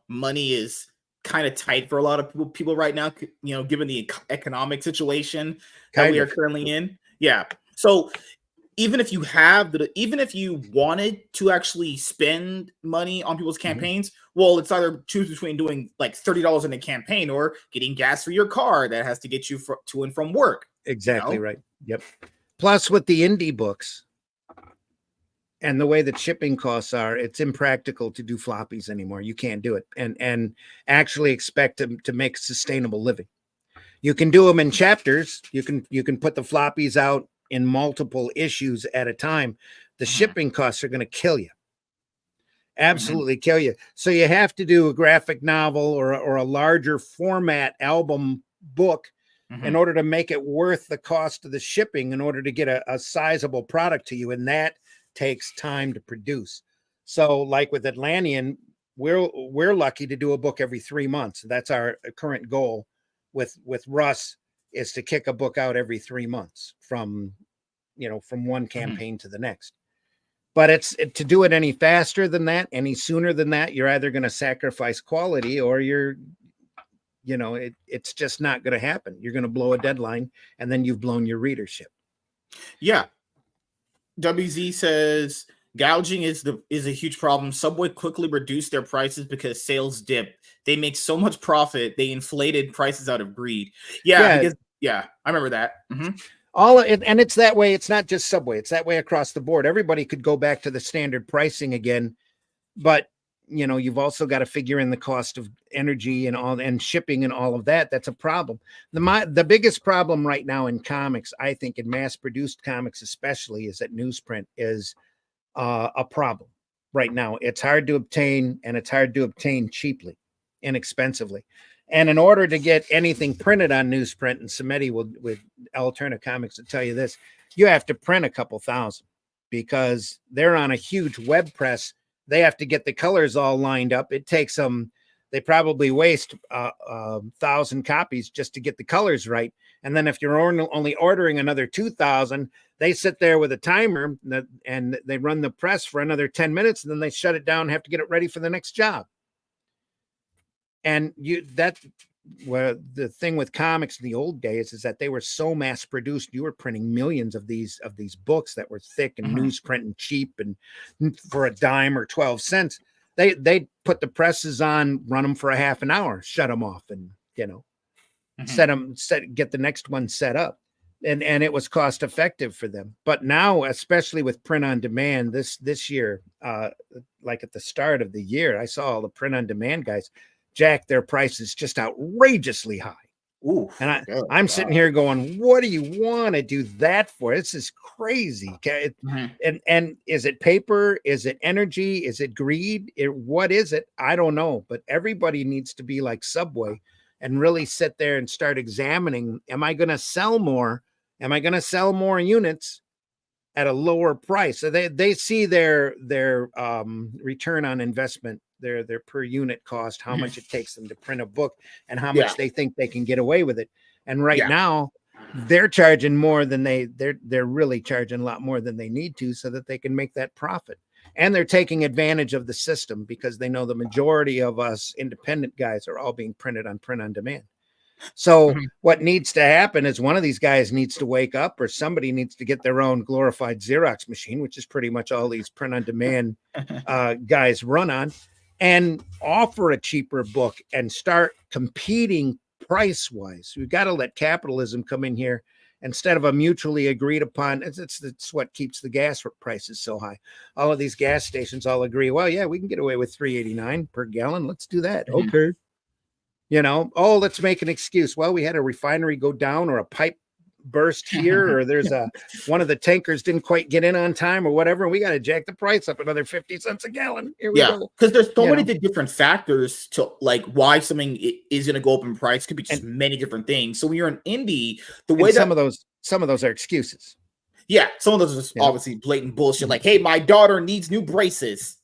money is kind of tight for a lot of people right now, given the economic situation that we are currently in. Yeah. So even if you wanted to actually spend money on people's campaigns, well, it's either choose between doing like $30 in a campaign or getting gas for your car that has to get you to and from work. Exactly right. Yep. Plus, with the indie books and the way that shipping costs are, it's impractical to do floppies anymore. You can't do it and actually expect to make sustainable living. You can do them in chapters. You can put the floppies out in multiple issues at a time. The shipping costs are going to kill you. Absolutely kill you. So you have to do a graphic novel or a larger format album book in order to make it worth the cost of the shipping, in order to get a sizable product to you. And that takes time to produce. So like with Atlantean, we're lucky to do a book every 3 months. That's our current goal with Russ, is to kick a book out every 3 months from one campaign to the next. But it's to do it any faster than that, any sooner than that, you're either going to sacrifice quality or it's just not going to happen. You're going to blow a deadline and then you've blown your readership. Yeah. WZ says gouging is a huge problem. Subway quickly reduced their prices because sales dipped. They make so much profit, they inflated prices out of greed. I remember that. And it's that way. It's not just Subway. It's that way across the board. Everybody could go back to the standard pricing again, but you've also got to figure in the cost of energy and shipping and all of that. That's a problem. The biggest problem right now in comics, I think, in mass produced comics especially, is that newsprint is a problem right now. It's hard to obtain, and it's hard to obtain cheaply, inexpensively. And in order to get anything printed on newsprint, and Samedi with Alterna Comics will tell you this, you have to print a couple thousand, because they're on a huge web press. They have to get the colors all lined up. It takes them, they probably waste 1,000 copies just to get the colors right. And then if you're only ordering another 2,000, they sit there with a timer and they run the press for another 10 minutes, and then they shut it down and have to get it ready for the next job. And the thing with comics in the old days is that they were so mass produced. You were printing millions of these books that were thick and newsprint and cheap, and for a dime or 12 cents. They put the presses on, run them for a half an hour, shut them off, and get the next one set up. And it was cost effective for them. But now, especially with print on demand, this year, like at the start of the year, I saw all the print on demand guys jack their prices just outrageously high. Ooh, and I'm sitting here going, what do you want to do that for? This is crazy. And is it paper? Is it energy? Is it greed? What is it? I don't know. But everybody needs to be like Subway and really sit there and start examining, am I going to sell more? Am I going to sell more units at a lower price? So they see their return on investment, their per unit cost, how much it takes them to print a book, and how much they think they can get away with it. And right now they're charging more than they're really charging a lot more than they need to, so that they can make that profit. And they're taking advantage of the system, because they know the majority of us independent guys are all being printed on print on demand. So what needs to happen is one of these guys needs to wake up, or somebody needs to get their own glorified Xerox machine, which is pretty much all these print on demand guys run on, and offer a cheaper book and start competing price wise. We've got to let capitalism come in here instead of a mutually agreed upon. It's what keeps the gas prices so high. All of these gas stations all agree, well, yeah, we can get away with $3.89 per gallon. Let's do that. Okay. Let's make an excuse. Well, we had a refinery go down, or a pipe burst here, or there's one of the tankers didn't quite get in on time, or whatever, and we got to jack the price up another 50 cents a gallon. Here we go. Because there's so many different factors to like why something is going to go up in price. Could be just many different things. So when you're an indie, the way that some of those are excuses. Yeah, some of those are obviously blatant bullshit. Like, hey, my daughter needs new braces.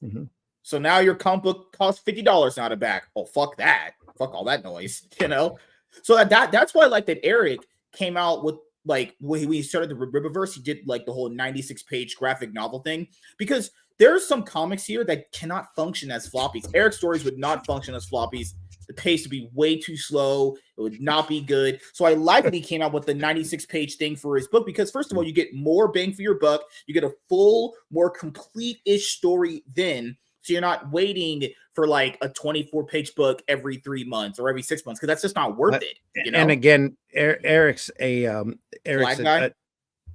So now your comic book costs $50 now to back. Oh, fuck that. Fuck all that noise, So that's why I like that Eric came out with, like, when he started the Riververse, he did like the whole 96-page graphic novel thing, because there's some comics here that cannot function as floppies. Eric's stories would not function as floppies. The pace would be way too slow. It would not be good. So I like that he came out with the 96-page thing for his book, because first of all, you get more bang for your buck. You get a full, more complete-ish story then. So you're not waiting for like a 24-page book every 3 months or every 6 months, because that's just not worth it. And again, Eric's Flag guy?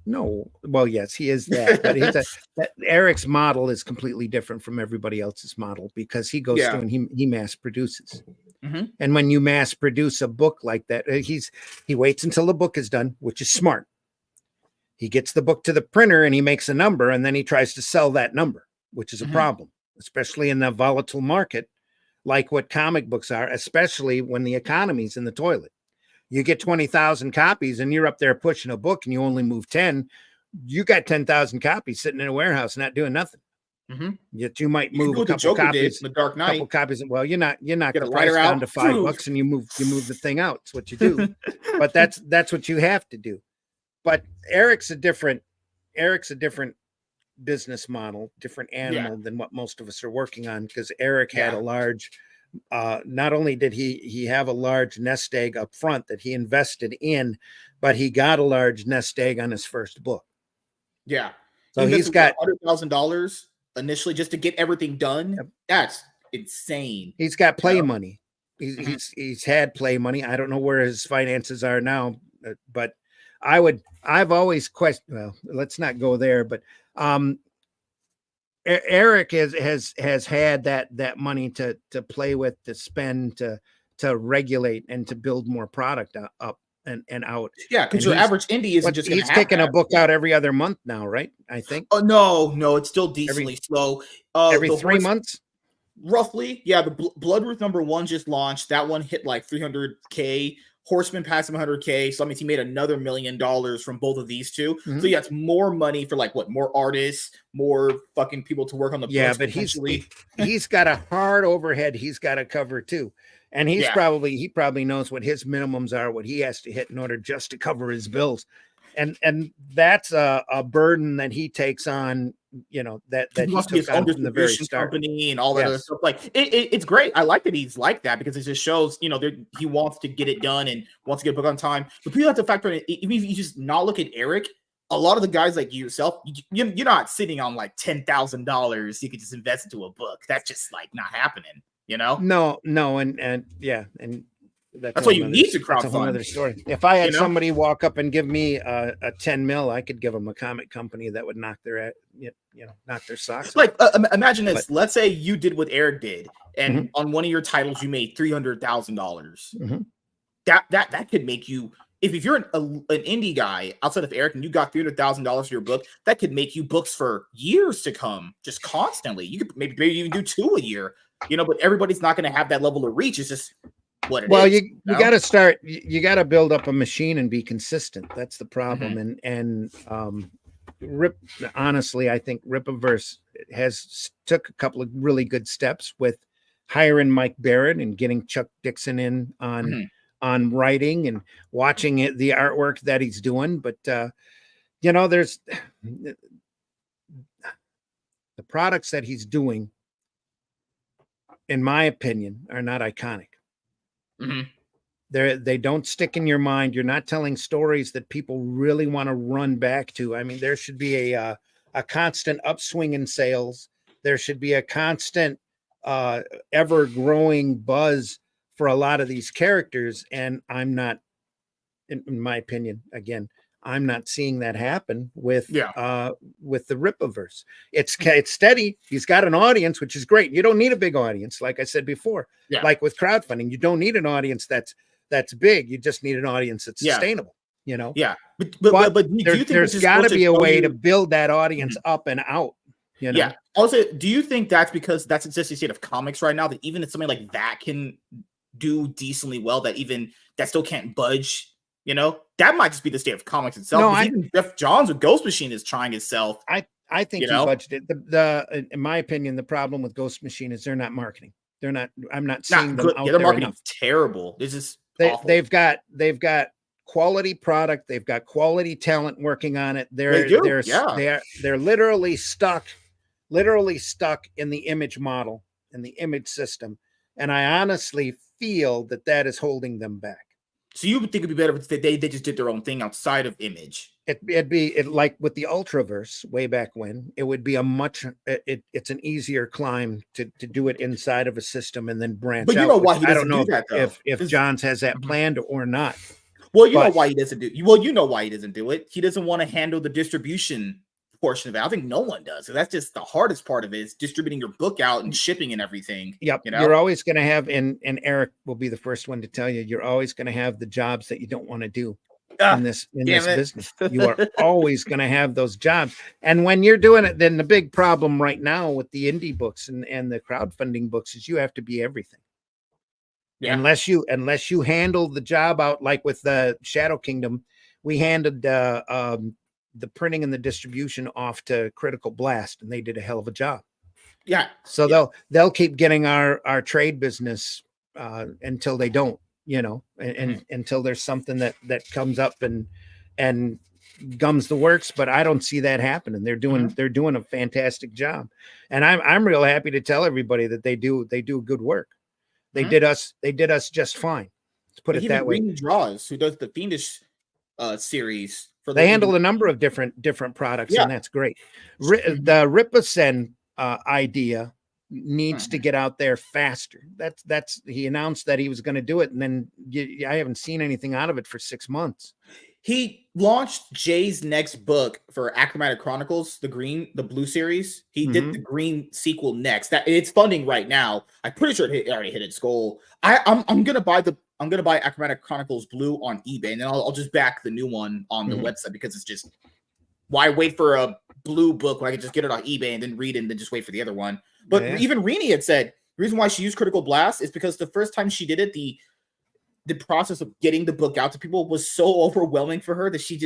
No, well, yes, he is that, but Eric's model is completely different from everybody else's model, because he goes through and he mass produces. And when you mass produce a book like that, he waits until the book is done, which is smart. He gets the book to the printer and he makes a number, and then he tries to sell that number, which is a problem, especially in the volatile market like what comic books are, especially when the economy's in the toilet. You get 20,000 copies and you're up there pushing a book and you only move 10. You got 10,000 copies sitting in a warehouse not doing nothing. Yet you might move a couple copies. The Dark Knight. Couple copies. Well, you're not the price down to $5 and you move the thing out. It's what you do. But that's what you have to do. But Eric's a different business model, different animal than what most of us are working on, because Eric had a large, not only did he have a large nest egg up front that he invested in, but he got a large nest egg on his first book. So he's got $100,000 initially just to get everything done. That's insane. He's got play money. He's had play money. I don't know where his finances are now, but I've always questioned, well, let's not go there, but Eric has had that money to play with, to spend, to regulate, and to build more product up and out. Yeah, because And your average indie isn't just going to he's have kicking a that. book out every other month now, right? I think Oh no, it's still every decently slow. every The 3 months. roughly, yeah. The Bloodruth #1 just launched. That one hit like 300K. Horseman passed him 100K. So that means he made another $1 million from both of these two. Mm-hmm. So yeah, it's more money for like what? More artists, more fucking people to work on the books. But he's got a hard overhead he's got to cover too. And he probably knows what his minimums are, what he has to hit in order just to cover his bills. And that's a burden that he takes on, that he he wants to be took his own on from the very distribution start. company and all that other stuff. Like it's great. I like that he's like that because it just shows, he wants to get it done and wants to get a book on time. But people have to factor in, even if you just not look at Eric, a lot of the guys like yourself, you're not sitting on like $10,000 you could just invest into a book. That's just like not happening, No, and yeah, and that's why you need to crowdfund. That's a whole other story. If I had somebody walk up and give me a 10 mil, I could give them a comic company that would knock their socks. Like imagine this. Let's say you did what Eric did, and on one of your titles you made $300,000. Mm-hmm. That could make you. If you're an indie guy outside of Eric and you got $300,000 for your book, that could make you books for years to come, just constantly. You could maybe even do 2 a year, but everybody's not going to have that level of reach. It's just what it is. Well, you got to start. You got to build up a machine and be consistent. That's the problem. And honestly, I think Rippaverse has took a couple of really good steps with hiring Mike Barrett and getting Chuck Dixon in on writing and watching the artwork that he's doing. But there's the products that he's doing, in my opinion, are not iconic. They don't stick in your mind. You're not telling stories that people really want to run back to. I mean, there should be a constant upswing in sales. There should be a constant ever growing buzz for a lot of these characters. And I'm not, in my opinion, again, I'm not seeing that happen with the Rippaverse. It's steady. He's got an audience, which is great. You don't need a big audience, like I said before. Like with crowdfunding, you don't need an audience that's big. You just need an audience that's sustainable. Yeah, but do you think there's got to be a way to build that audience up and out? Yeah. Also, do you think that's because that's just the state of comics right now, that even if something like that can do decently well, that still can't budge? That might just be the state of comics itself. No, even Jeff Johns with Ghost Machine is trying itself. I think he budgeted. In my opinion, the problem with Ghost Machine is they're not marketing. They're not. I'm not seeing them out their there marketing enough. is terrible. This is awful. They've got quality product. They've got quality talent working on it. They're literally stuck in the image model and the image system. And I honestly feel that is holding them back. So you would think it'd be better if they just did their own thing outside of image. It'd be like with the Ultraverse way back when. It would be it's an easier climb to do it inside of a system and then branch out. But you know why he doesn't do that, though. If Johns has that planned or not. Well, you know why he doesn't do. Well, you know why he doesn't do it. He doesn't want to handle the distribution portion of it. I think no one does. So that's just the hardest part of it, is distributing your book out and shipping and everything. Yep. You're always going to have, and Eric will be the first one to tell you, you're always going to have the jobs that you don't want to do in this business. You are always going to have those jobs. And when you're doing it, then the big problem right now with the indie books and the crowdfunding books is you have to be everything. Yeah. Unless you handle the job out, like with the Shadow Kingdom, we handed the printing and the distribution off to Critical Blast, and they did a hell of a job. Yeah. So they'll keep getting our trade business until they don't, and until there's something that comes up and gums the works. But I don't see that happening. They're doing a fantastic job, and I'm real happy to tell everybody that they do good work. They did us just fine. Let's put it that way. Draws, who does the Fiendish series. They handle a number of different products, and that's great. The Rippasen idea needs to get out there faster. That's he announced that he was going to do it, and then I haven't seen anything out of it for 6 months. He launched Jay's next book for Achromatic Chronicles, the blue series. He did the green sequel next. That it's funding right now. I'm pretty sure it already hit its goal. I'm gonna buy Achromatic Chronicles Blue on eBay, and then I'll just back the new one on the website, because it's just, why wait for a blue book when I can just get it on eBay and then read it and then just wait for the other one. But even Rini had said the reason why she used Critical Blast is because the first time she did it, the process of getting the book out to people was so overwhelming for her that she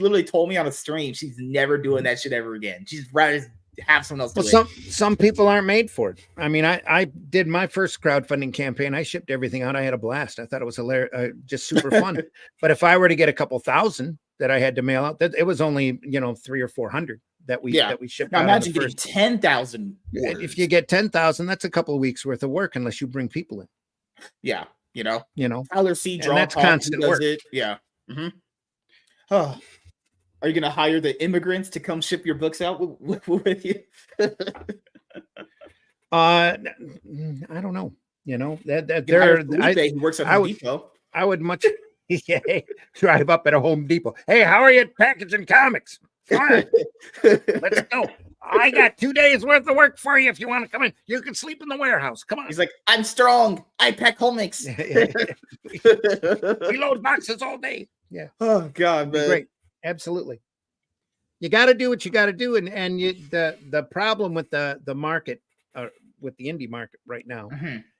literally told me on a stream she's never doing that shit ever again. She's rather have someone else do it. Some people aren't made for it. I mean, I did my first crowdfunding campaign. I shipped everything out. I had a blast. I thought it was hilarious, just super fun. But if I were to get a couple thousand that I had to mail out, that it was only 300 or 400 that we shipped now out. Imagine getting 10,000. If you get 10,000, that's a couple of weeks worth of work, unless you bring people in. Yeah. Tyler C. Draw, that's constant work. Yeah. Oh, are you going to hire the immigrants to come ship your books out with you? I don't know. He works at Home Depot. I would much drive up at a Home Depot. Hey, how are you packaging comics? Come on, let's go. I got 2 days worth of work for you. If you want to come in, you can sleep in the warehouse. Come on. He's like, I'm strong. I pack comics. We load boxes all day. Yeah. Oh God, man. Great. Absolutely. You got to do what you got to do, and the problem with the market, with the indie market right now,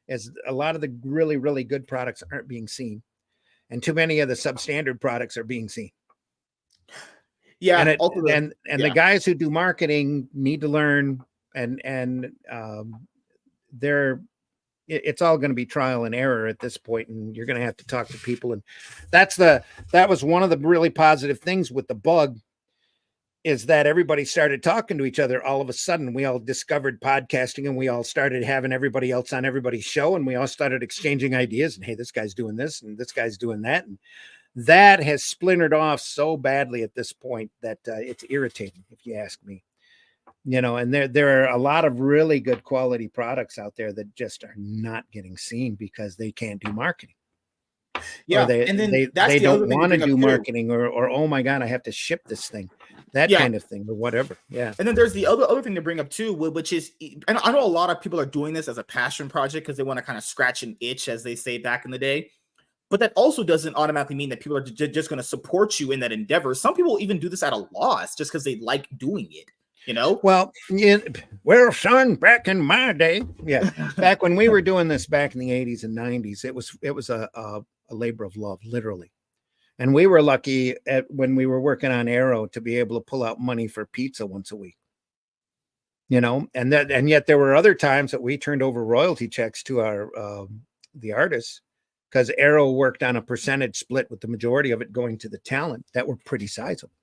is a lot of the really, really good products aren't being seen, and too many of the substandard products are being seen. Yeah, the guys who do marketing need to learn, and it's all going to be trial and error at this point, and you're going to have to talk to people. And that was one of the really positive things with the bug, is that everybody started talking to each other. All of a sudden, we all discovered podcasting, and we all started having everybody else on everybody's show, and we all started exchanging ideas. And hey, this guy's doing this, and this guy's doing that, and that has splintered off so badly at this point that it's irritating, if you ask me. And there are a lot of really good quality products out there that just are not getting seen because they can't do marketing. Yeah, they don't want to do marketing, or oh my God, I have to ship this thing, kind of thing, or whatever. Yeah. And then there's the other thing to bring up too, which is, and I know a lot of people are doing this as a passion project because they want to kind of scratch an itch, as they say back in the day. But that also doesn't automatically mean that people are just going to support you in that endeavor. Some people even do this at a loss just because they like doing it, Well, son, back in my day, back when we were doing this back in the 80s and 90s, it was a labor of love, literally. And we were lucky when we were working on Arrow to be able to pull out money for pizza once a week. And yet there were other times that we turned over royalty checks to the artists, because Arrow worked on a percentage split with the majority of it going to the talent that were pretty sizable.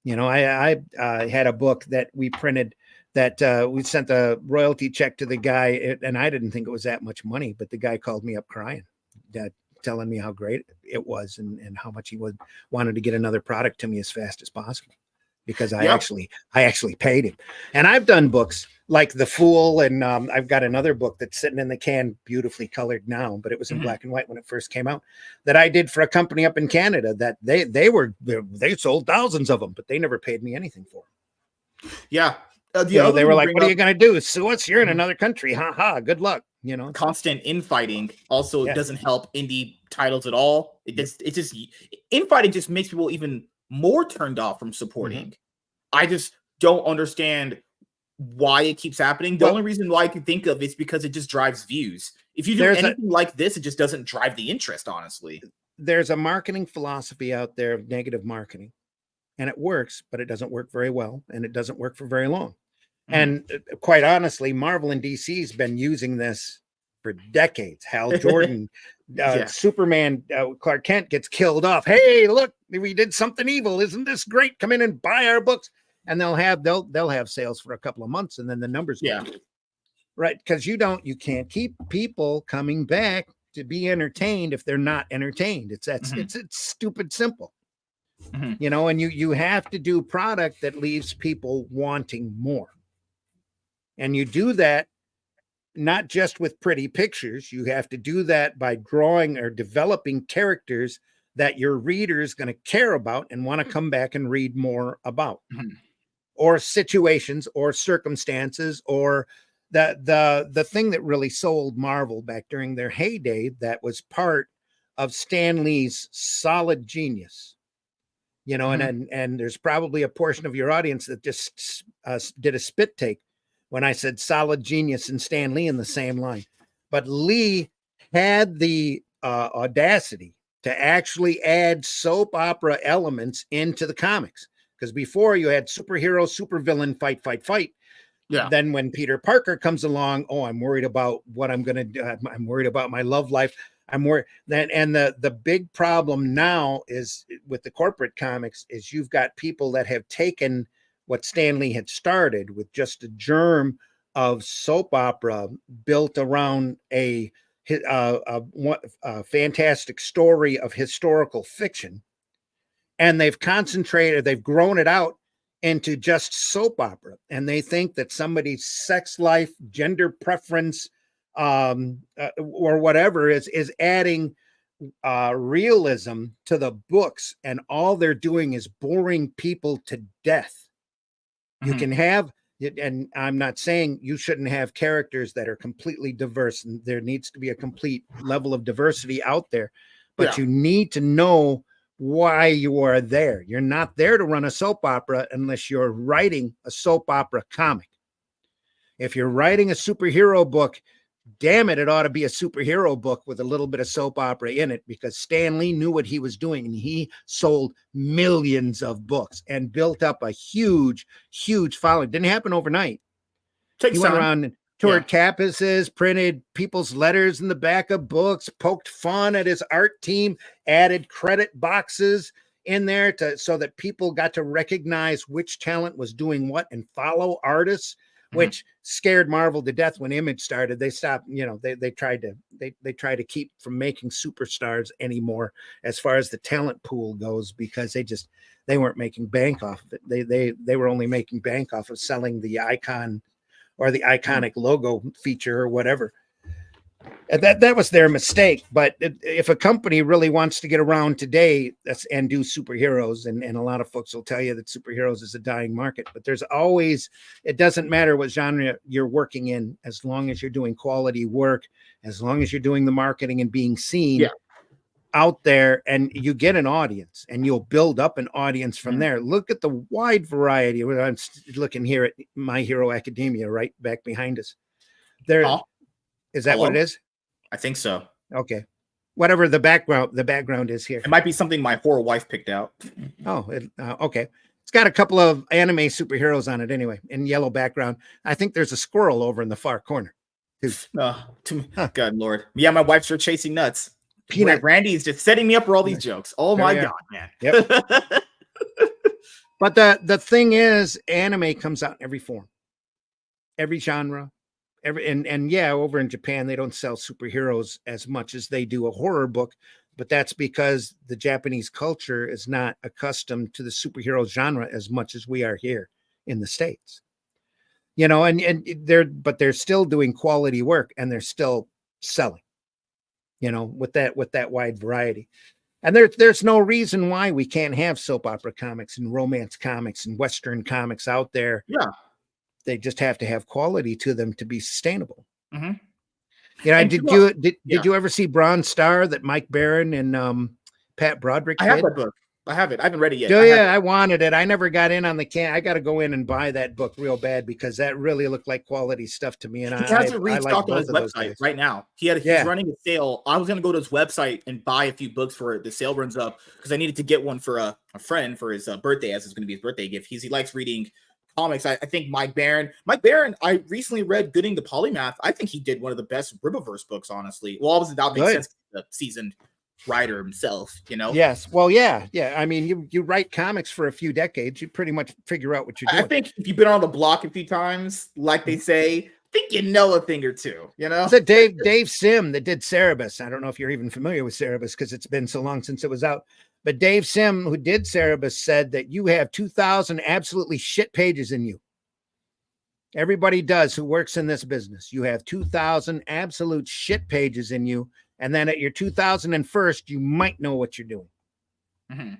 I had a book that we printed that we sent a royalty check to the guy, and I didn't think it was that much money, but the guy called me up crying, telling me how great it was and how much he wanted to get another product to me as fast as possible, because I actually paid him. And I've done books like The Fool, and I've got another book that's sitting in the can, beautifully colored now, but it was in black and white when it first came out, that I did for a company up in Canada that they sold thousands of them, but they never paid me anything for them. Yeah. They were like, what are you going to do? So you're in another country. Good luck. Constant infighting also doesn't help indie titles at all. It just infighting just makes people even more turned off from supporting. I just don't understand why it keeps happening. The only reason why I can think of is because it just drives views. If you do anything like this, it just doesn't drive the interest, honestly. There's a marketing philosophy out there of negative marketing, and it works, but it doesn't work very well, and it doesn't work for very long. And quite honestly, Marvel and DC's been using this for decades. Hal Jordan, Superman, Clark Kent gets killed off. Hey, look, we did something evil. Isn't this great? Come in and buy our books. And they'll have sales for a couple of months, and then the numbers go down. Right, because you can't keep people coming back to be entertained if they're not entertained. It's stupid simple. And you have to do product that leaves people wanting more. And you do that not just with pretty pictures. You have to do that by drawing or developing characters that your reader is going to care about and want to come back and read more about, Mhm. or situations or circumstances, or the thing that really sold Marvel back during their heyday, that was part of Stan Lee's solid genius. And there's probably a portion of your audience that just did a spit take when I said solid genius and Stan Lee in the same line. But Lee had the audacity to actually add soap opera elements into the comics. Because before, you had superhero, supervillain, fight, fight, fight. Yeah. Then when Peter Parker comes along, I'm worried about what I'm going to do. I'm worried about my love life. I'm worried that, and the big problem now is with the corporate comics is you've got people that have taken what Stan Lee had started with just a germ of soap opera built around a fantastic story of historical fiction, and they've grown it out into just soap opera, and they think that somebody's sex life, gender preference, or whatever is adding realism to the books, and all they're doing is boring people to death. Mm-hmm. You can have, and I'm not saying you shouldn't have characters that are completely diverse, and there needs to be a complete level of diversity out there, but you need to know why you are there. You're not there to run a soap opera unless you're writing a soap opera comic. If you're writing a superhero book, damn it, it ought to be a superhero book with a little bit of soap opera in it, because Stan Lee knew what he was doing, and he sold millions of books and built up a huge, huge following. Didn't happen overnight. He went around and toured campuses, printed people's letters in the back of books, poked fun at his art team, added credit boxes in there so that people got to recognize which talent was doing what and follow artists, which scared Marvel to death when Image started. They stopped, they tried to keep from making superstars anymore as far as the talent pool goes, because they weren't making bank off of it. They were only making bank off of selling the icon or the iconic logo feature or whatever. And that was their mistake. But if a company really wants to get around today and do superheroes, and a lot of folks will tell you that superheroes is a dying market, but it doesn't matter what genre you're working in, as long as you're doing quality work, as long as you're doing the marketing and being seen out there, and you get an audience, and you'll build up an audience from there. Look at the wide variety. I'm looking here at My Hero Academia right back behind us. Is that what it is? I think so. Okay. Whatever the background is here. It might be something my poor wife picked out. Oh, okay. It's got a couple of anime superheroes on it anyway, in yellow background. I think there's a squirrel over in the far corner. God Lord. Yeah, my wife's are chasing nuts. Peanut. Randy's just setting me up for all these jokes. Oh my God, man. Yep. But the thing is, anime comes out in every form, every genre. Over in Japan, they don't sell superheroes as much as they do a horror book, but that's because the Japanese culture is not accustomed to the superhero genre as much as we are here in the States. They're still doing quality work, and they're still selling, with that wide variety. And there's no reason why we can't have soap opera comics and romance comics and Western comics out there. Yeah. They just have to have quality to them to be sustainable. Mm-hmm. Did you ever see Bronze Star that Mike Barron and Pat Broderick did? I have that book. I have it. I haven't read it yet. I wanted it. I never got in on the I got to go in and buy that book real bad, because that really looked like quality stuff to me. And he has it restocked on his website right now. He's running a sale. I was going to go to his website and buy a few books for the sale runs up, because I needed to get one for a friend for his birthday, as it's going to be his birthday gift. He likes reading comics. I think Mike Barron, I recently read Gooding the Polymath. I think he did one of the best Ribbiverse books, honestly. Well, obviously that makes sense. The seasoned writer himself, Yes. Well, yeah. I mean, you write comics for a few decades, you pretty much figure out what you're doing. I think if you've been on the block a few times, like they say, I think you know a thing or two, It's a Dave Sim that did Cerebus. I don't know if you're even familiar with Cerebus, because it's been so long since it was out. But Dave Sim, who did Cerebus, said that you have 2,000 absolutely shit pages in you. Everybody does who works in this business. You have 2,000 absolute shit pages in you. And then at your 2001st, you might know what you're doing. Mhm.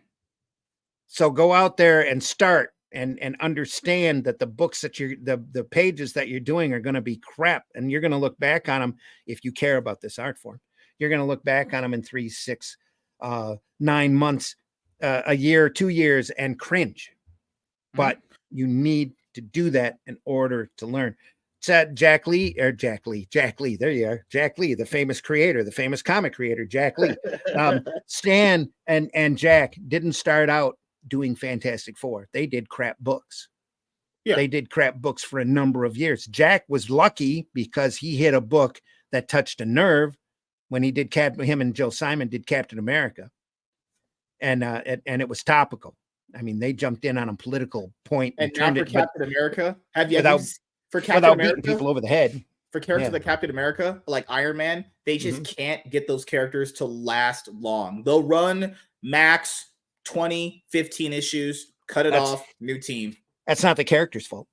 So go out there and start and understand that the books that the pages that you're doing are going to be crap, and you're going to look back on them if you care about this art form. You're going to look back on them in 3, 6, 9 months, a year, 2 years, and cringe. But you need to do that in order to learn. Jack Lee. There you are. Jack Lee, the famous creator, the famous comic creator, Jack Lee. Stan and Jack didn't start out doing Fantastic Four. They did crap books. Yeah. They did crap books for a number of years. Jack was lucky because he hit a book that touched a nerve when he did him and Joe Simon did Captain America. And it was topical. I mean, they jumped in on a political point and turned it. Captain America, for Captain America, beating people over the head. For characters like Captain America, like Iron Man, they just can't get those characters to last long. They'll run max 20, 15 issues, cut it off, new team. That's not the character's fault.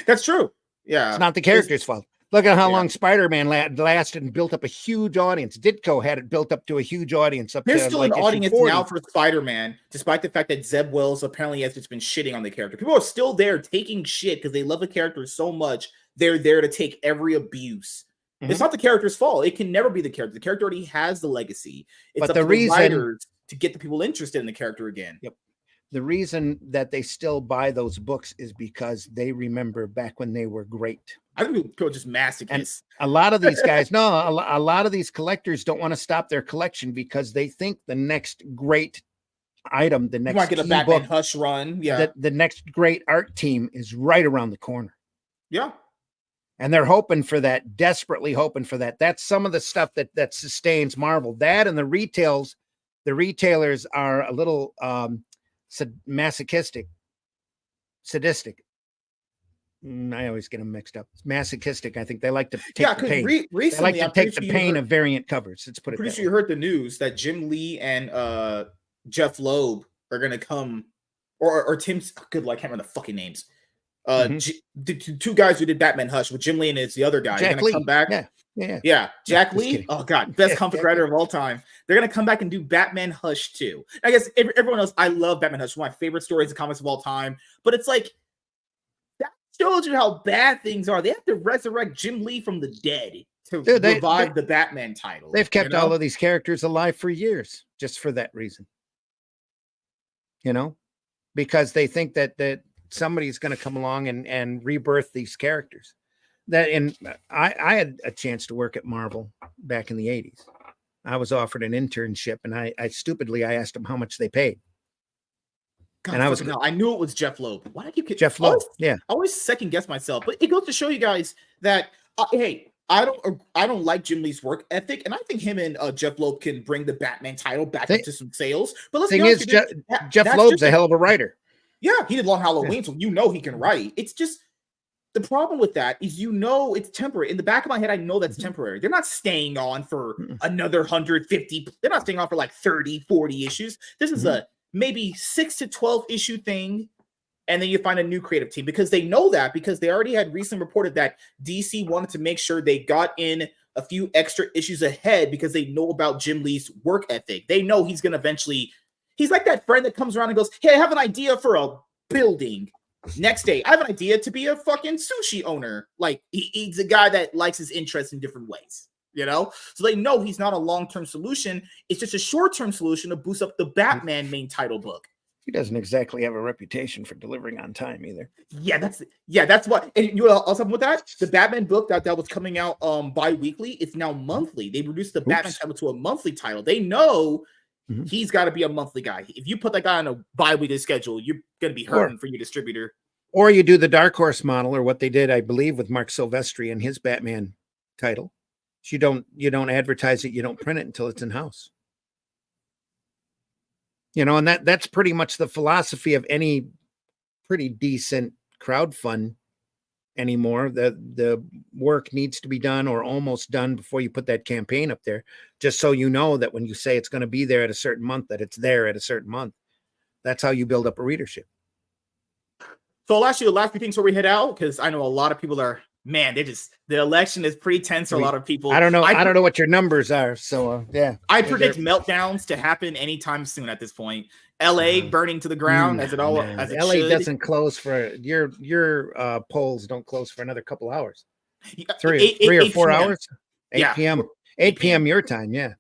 That's true. Yeah. It's not the character's fault. Look at how long Spider-Man lasted and built up a huge audience. Ditko had it built up to a huge audience. There's still an audience now for Spider-Man, despite the fact that Zeb Wells apparently has just been shitting on the character. People are still there taking shit because they love the character so much. They're there to take every abuse. It's not the character's fault. It can never be the character. The character already has the legacy. It's up to the writers to get the people interested in the character again. Yep. The reason that they still buy those books is because they remember back when they were great. I think people are just masochists. And a lot of these guys, a lot of these collectors don't want to stop their collection because they think the next great item, the next you might get a Batman Hush run. Yeah. The next great art team is right around the corner. Yeah. And they're hoping for that, desperately hoping for that. That's some of the stuff that sustains Marvel. That and the retailers are a little masochistic, sadistic. I always get them mixed up. It's masochistic. I think they like to take the pain. Recently, they like to take the pain of variant covers. Let's put it. Pretty sure you heard the news that Jim Lee and Jeff Loeb are going to come, or Tim's. Good luck, I can't remember the fucking names. The two guys who did Batman Hush with Jim Lee and it's the other guy. They're going to come back. Yeah. Jack Lee. Kidding. Oh God, best comic writer of all time. They're going to come back and do Batman Hush too. I guess everyone knows I love Batman Hush. One of my favorite stories of comics of all time. But it's like that shows you how bad things are. They have to resurrect Jim Lee from the dead to revive the Batman title. They've kept all of these characters alive for years just for that reason. Because they think that somebody's going to come along and rebirth these characters. I had a chance to work at Marvel back in the 80s. I was offered an internship, and I stupidly asked them how much they paid. God, and I knew it was Jeff Loeb. Why did I keep getting Jeff Loeb? I always second guess myself, but it goes to show you guys that hey, I don't like Jim Lee's work ethic, and I think him and Jeff Loeb can bring the Batman title back into some sales. But let's be honest, Jeff Loeb's a hell of a writer. Yeah, he did Long Halloween, so he can write. It's just the problem with that is it's temporary. In the back of my head, I know that's temporary. They're not staying on for another 150. They're not staying on for like 30, 40 issues. This is a maybe 6 to 12 issue thing, and then you find a new creative team because they know that because they already had recently reported that DC wanted to make sure they got in a few extra issues ahead because they know about Jim Lee's work ethic. They know he's going to eventually. He's like that friend that comes around and goes, "Hey, I have an idea for a building." Next day, I have an idea to be a fucking sushi owner. Like he's a guy that likes his interests in different ways, So they know he's not a long-term solution. It's just a short-term solution to boost up the Batman main title book. He doesn't exactly have a reputation for delivering on time either. That's what. And you know also with that, the Batman book that was coming out bi-weekly, it's now monthly. They reduced the Batman title to a monthly title. They know. He's got to be a monthly guy. If you put that guy on a bi-weekly schedule, you're going to be hurting for your distributor. Or you do the Dark Horse model, or what they did, I believe, with Mark Silvestri and his Batman title. You don't advertise it, you don't print it until it's in house. And that's pretty much the philosophy of any pretty decent crowdfund anymore. The work needs to be done or almost done before you put that campaign up there, just so you know that when you say it's going to be there at a certain month, that it's there at a certain month. That's how you build up a readership. So I'll ask you the last few things before we head out, because I know a lot of people are man, the election is pretty tense for a lot of people. I don't know what your numbers are. So yeah, I predict meltdowns to happen anytime soon at this point. LA burning to the ground as it LA should. doesn't close for your polls don't close for another couple hours. 3 or 4 hours. 8 p.m. 8 p.m. your time. Yeah.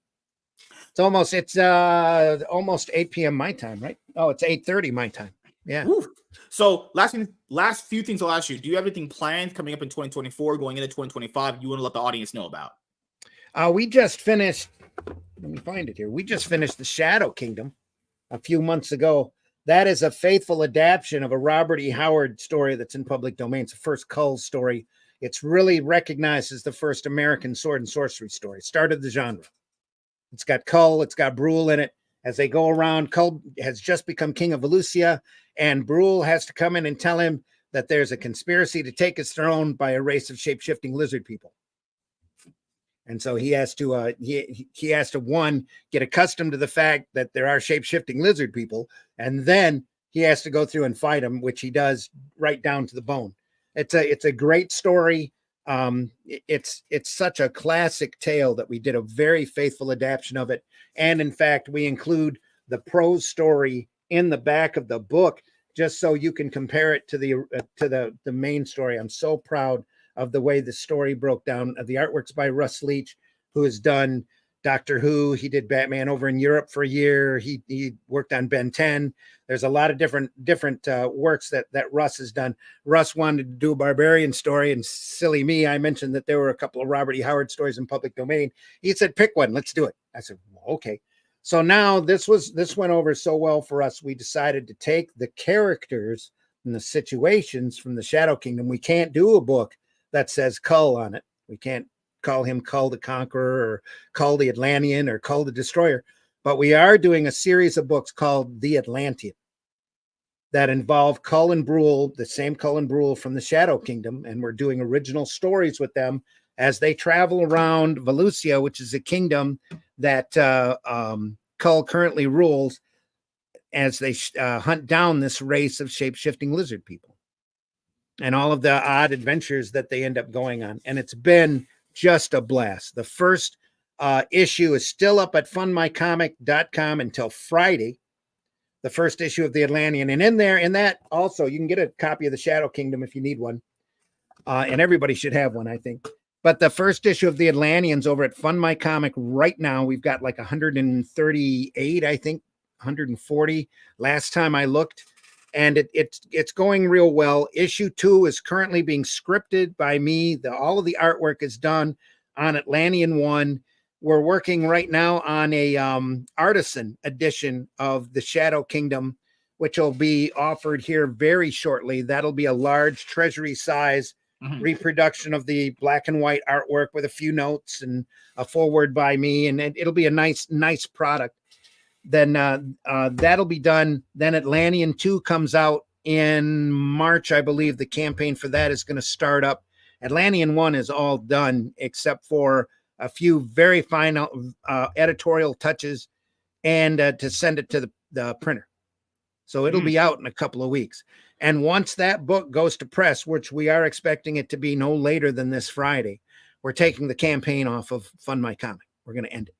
It's almost 8 p.m. my time, right? Oh, it's 8:30 my time. Yeah. Woo. So last few things I'll ask you. Do you have anything planned coming up in 2024, going into 2025 you want to let the audience know about? We just finished, let me find it here. We just finished The Shadow Kingdom a few months ago. That is a faithful adaptation of a Robert E. Howard story that's in public domain. It's the first Cull story. It's really recognized as the first American sword and sorcery story. Started the genre. It's got Cull, it's got Brule in it. As they go around, Cull has just become king of Valusia, and Brule has to come in and tell him that there's a conspiracy to take his throne by a race of shape-shifting lizard people. And so he has to he has to, one, get accustomed to the fact that there are shape-shifting lizard people, and then he has to go through and fight them, which he does right down to the bone. It's a great story. It's such a classic tale that we did a very faithful adaptation of it. And in fact, we include the prose story in the back of the book, just so you can compare it to the main story. I'm so proud of the way the story broke down. The artwork's by Russ Leach, who has done Doctor Who. He did Batman over in Europe for a year. He worked on Ben 10. There's a lot of different works that Russ has done. Russ wanted to do a barbarian story, and silly me, I mentioned that there were a couple of Robert E. Howard stories in public domain. He said, pick one, let's do it. I said, well, okay. So now this went over so well for us, we decided to take the characters and the situations from the Shadow Kingdom. We can't do a book that says Cull on it. We can't call him Cull the Conqueror or Cull the Atlantean or Cull the Destroyer, but we are doing a series of books called The Atlantean that involve Cull and Brule, the same Cull and Brule from the Shadow Kingdom, and we're doing original stories with them as they travel around Valusia, which is a kingdom that Cull currently rules, as they hunt down this race of shape-shifting lizard people and all of the odd adventures that they end up going on. And it's been just a blast. The first issue is still up at fundmycomic.com until Friday, the first issue of The Atlantean. And in that also, you can get a copy of the Shadow Kingdom if you need one. And everybody should have one, I think. But the first issue of The Atlantean's over at Fund My Comic right now. We've got like 138, I think, 140 last time I looked. And it's going real well. Issue 2 is currently being scripted by me. All of the artwork is done on Atlantean 1. We're working right now on a artisan edition of the Shadow Kingdom, which will be offered here very shortly. That'll be a large treasury size reproduction of the black and white artwork with a few notes and a foreword by me. And it'll be a nice product. Then that'll be done. Then Atlantean 2 comes out in March, I believe. The campaign for that is going to start up. Atlantean 1 is all done except for a few very fine editorial touches and to send it to the printer. So it'll be out in a couple of weeks. And once that book goes to press, which we are expecting it to be no later than this Friday, we're taking the campaign off of Fund My Comic. We're going to end it.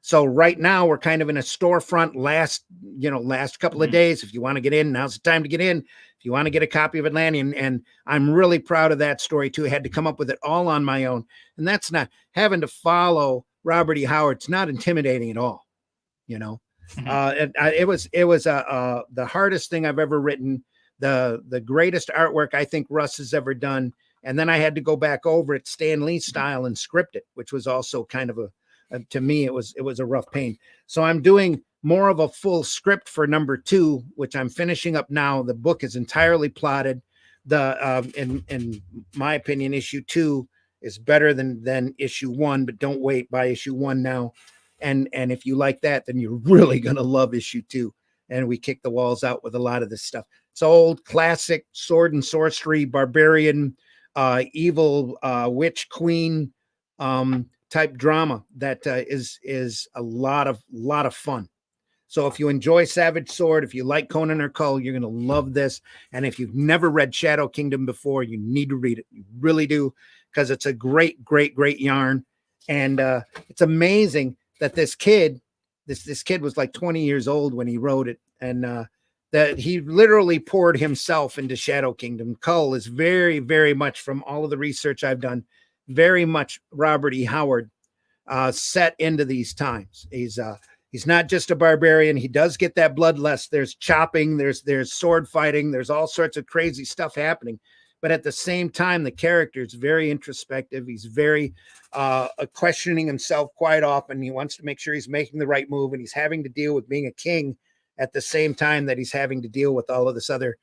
So right now we're kind of in a storefront last couple of days. If you want to get in, now's the time to get in. If you want to get a copy of Atlantean, and I'm really proud of that story too. I had to come up with it all on my own. And that's not having to follow Robert E. Howard. It's not intimidating at all. You know, it was the hardest thing I've ever written, the greatest artwork I think Russ has ever done. And then I had to go back over it Stan Lee style and script it, which was also kind of to me, it was a rough pain. So I'm doing more of a full script for number 2, which I'm finishing up now. The book is entirely plotted. In my opinion, issue 2 is better than issue 1, but don't wait, buy issue 1 now. And if you like that, then you're really going to love issue 2. And we kick the walls out with a lot of this stuff. It's old classic sword and sorcery, barbarian, evil witch queen, type drama that is a lot of fun. So if you enjoy Savage Sword, if you like Conan or Cull, you're going to love this. And if you've never read Shadow Kingdom before, you need to read it. You really do, because it's a great, great, great yarn. And it's amazing that this kid was like 20 years old when he wrote it. And that he literally poured himself into Shadow Kingdom. Cull is very, very much, from all of the research I've done, very much Robert E. Howard set into these times. He's not just a barbarian. He does get that bloodlust. There's chopping, there's sword fighting, there's all sorts of crazy stuff happening. But at the same time, the character is very introspective. He's very questioning himself quite often. He wants to make sure he's making the right move, and he's having to deal with being a king at the same time that he's having to deal with all of this other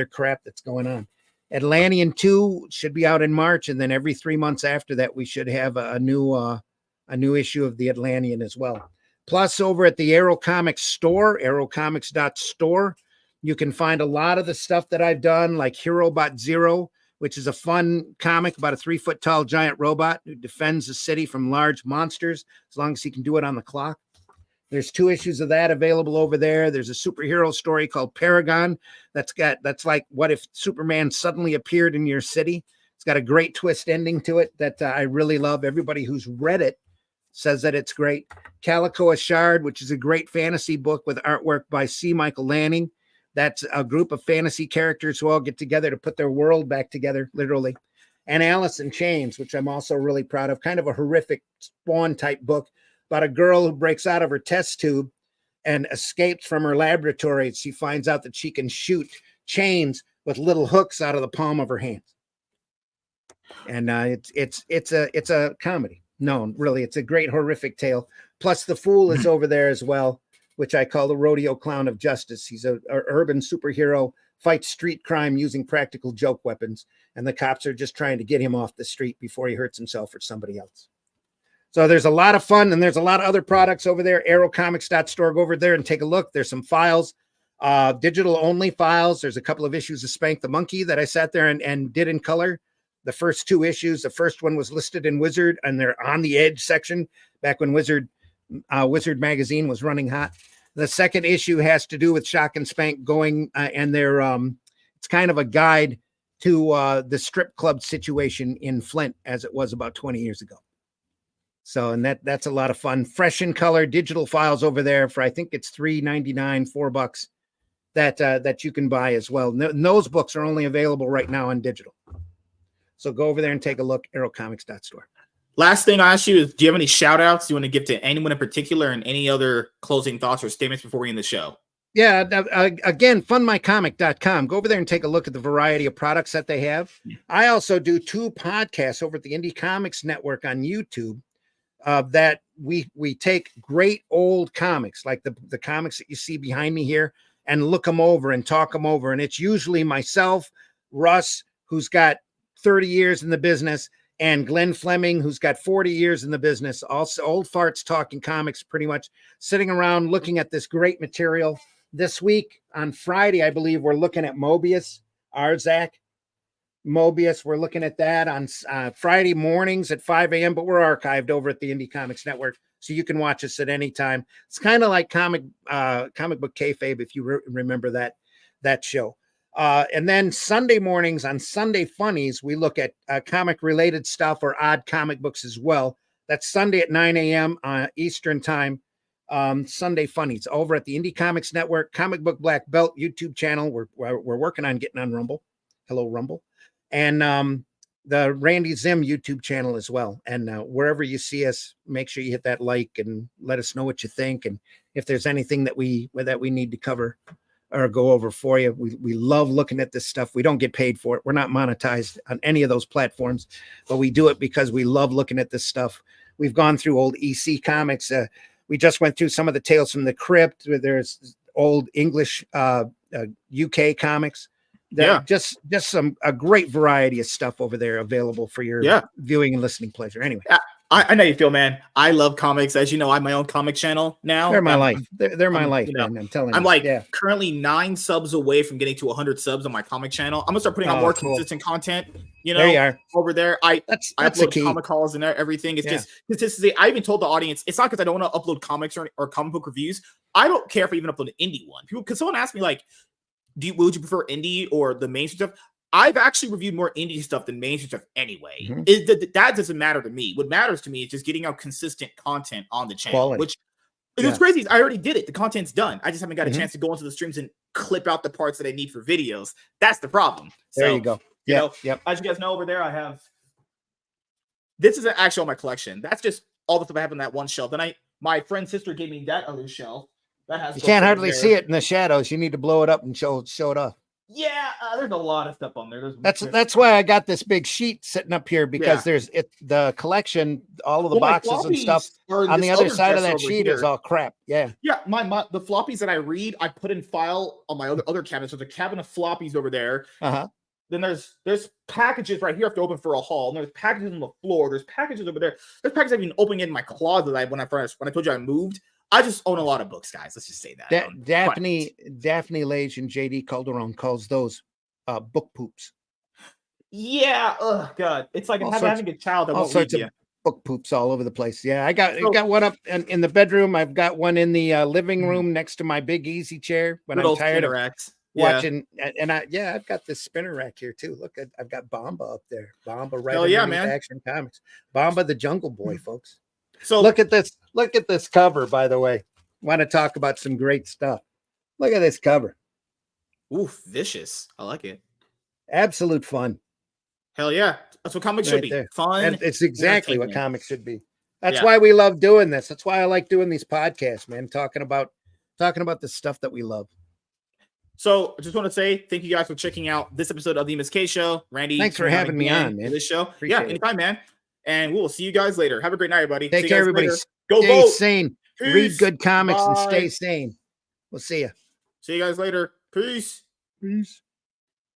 crap that's going on. Atlantean 2 should be out in March, and then every 3 months after that, we should have a new issue of the Atlantean as well. Plus, over at the Arrow Comics store, arrowcomics.store, you can find a lot of the stuff that I've done, like HeroBot Zero, which is a fun comic about a 3-foot tall giant robot who defends the city from large monsters as long as he can do it on the clock. There's 2 issues of that available over there. There's a superhero story called Paragon that's like, what if Superman suddenly appeared in your city? It's got a great twist ending to it that I really love. Everybody who's read it says that it's great. Calico Ashard, which is a great fantasy book with artwork by C. Michael Lanning. That's a group of fantasy characters who all get together to put their world back together, literally. And Alice in Chains, which I'm also really proud of, kind of a horrific Spawn type book about a girl who breaks out of her test tube and escapes from her laboratory. She finds out that she can shoot chains with little hooks out of the palm of her hands. And it's a comedy. No, really, it's a great horrific tale. Plus, The Fool is over there as well, which I call the rodeo clown of justice. He's a urban superhero, fights street crime using practical joke weapons, and the cops are just trying to get him off the street before he hurts himself or somebody else. So there's a lot of fun, and there's a lot of other products over there. Arrowcomics.store. Go over there and take a look. There's some files, digital only files. There's a couple of issues of Spank the Monkey that I sat there and did in color. The first 2 issues, the first one was listed in Wizard, and they're on the edge section back when Wizard magazine was running hot. The second issue has to do with Shock and Spank going, and they're it's kind of a guide to the strip club situation in Flint as it was about 20 years ago. So, and that's a lot of fun. Fresh in color, digital files over there for, I think it's $3.99, $4 that you can buy as well. And those books are only available right now on digital. So go over there and take a look, arrowcomics.store. Last thing I ask you is, do you have any shout outs you want to give to anyone in particular, and any other closing thoughts or statements before we end the show? Yeah, again, fundmycomic.com. Go over there and take a look at the variety of products that they have. I also do 2 podcasts over at the Indie Comics Network on YouTube that we take great old comics, like the comics that you see behind me here, and look them over and talk them over. And it's usually myself, Russ, who's got 30 years in the business, and Glenn Fleming, who's got 40 years in the business. Also, old farts talking comics, pretty much sitting around looking at this great material. This week on Friday, I believe we're looking at Mobius, Arzak. Mobius, we're looking at that on Friday mornings at 5 a.m., but we're archived over at the Indie Comics Network, so you can watch us at any time. It's kind of like comic book kayfabe, if you remember that show. And then Sunday mornings on Sunday Funnies, we look at comic-related stuff or odd comic books as well. That's Sunday at 9 a.m. Eastern Time. Sunday Funnies over at the Indie Comics Network, Comic Book Black Belt YouTube channel. We're working on getting on Rumble. Hello, Rumble. And the Randy Zim YouTube channel as well. And wherever you see us, make sure you hit that like and let us know what you think. And if there's anything that we need to cover or go over for you. We love looking at this stuff. We don't get paid for it. We're not monetized on any of those platforms, but we do it because we love looking at this stuff. We've gone through old EC comics. We just went through some of the Tales from the Crypt. There's old English UK comics. Just a great variety of stuff over there available for your viewing and listening pleasure. Anyway. I know you feel, man. I love comics. As you know, I have my own comic channel now. They're my life. They're my life, man. I'm telling you. I'm like currently 9 subs away from getting to 100 subs on my comic channel. I'm gonna start putting out more consistent content. You know, there you are. Over there. I upload comic hauls and everything. It's just consistency. I even told the audience, it's not because I don't want to upload comics or comic book reviews. I don't care if I even upload an indie one. People, because someone asked me like, would you prefer indie or the mainstream stuff? I've actually reviewed more indie stuff than mainstream stuff anyway. That doesn't matter to me. What matters to me is just getting out consistent content on the channel. Quality. Which it's crazy. I already did it. The content's done. I just haven't got a chance to go into the streams and clip out the parts that I need for videos. That's the problem. There you go. As you guys know, over there, I have. This isn't actually all my collection. That's just all the stuff I have on that one shelf. Then my friend's sister gave me that other shelf. That has. You can't hardly see it in the shadows. You need to blow it up and show it off. Yeah, there's a lot of stuff on there. That's why I got this big sheet sitting up here, because there's the collection, all of the boxes and stuff on the other side of that sheet is all crap. Yeah. Yeah, the floppies that I read, I put in file on my other cabinet. So there's a cabinet of floppies over there. Then there's packages right here I have to open for a haul. And there's packages on the floor. There's packages over there. There's packages I've been opening in my closet when I told you I moved. I just own a lot of books, guys. Let's just say that. Daphne Lage and JD Calderon calls those book poops. Yeah. Oh God. It's like having a child that all won't sorts read of book poops all over the place. Yeah, I got one up in the bedroom. I've got one in the living room next to my big easy chair when I'm tired of watching. And I've got this spinner rack here too. Look, I've got Bomba up there. Bomba, right? Hell yeah, man! Action Comics. Bomba, the Jungle Boy, folks. So look at this. Look at this cover, by the way. Want to talk about some great stuff. Look at this cover. Oof, vicious. I like it. Absolute fun. Hell yeah. That's what comics should be. There. Fun. And it's exactly what comics should be. That's why we love doing this. That's why I like doing these podcasts, man. Talking about the stuff that we love. So I just want to say thank you guys for checking out this episode of the MSK Show. Randy, thanks for having me on, man. This show. Appreciate anytime, man. And we'll see you guys later. Have a great night, everybody. Take care, everybody. Go stay vote. Sane. Peace. Read good comics and stay sane. We'll see you. See you guys later. Peace. Peace.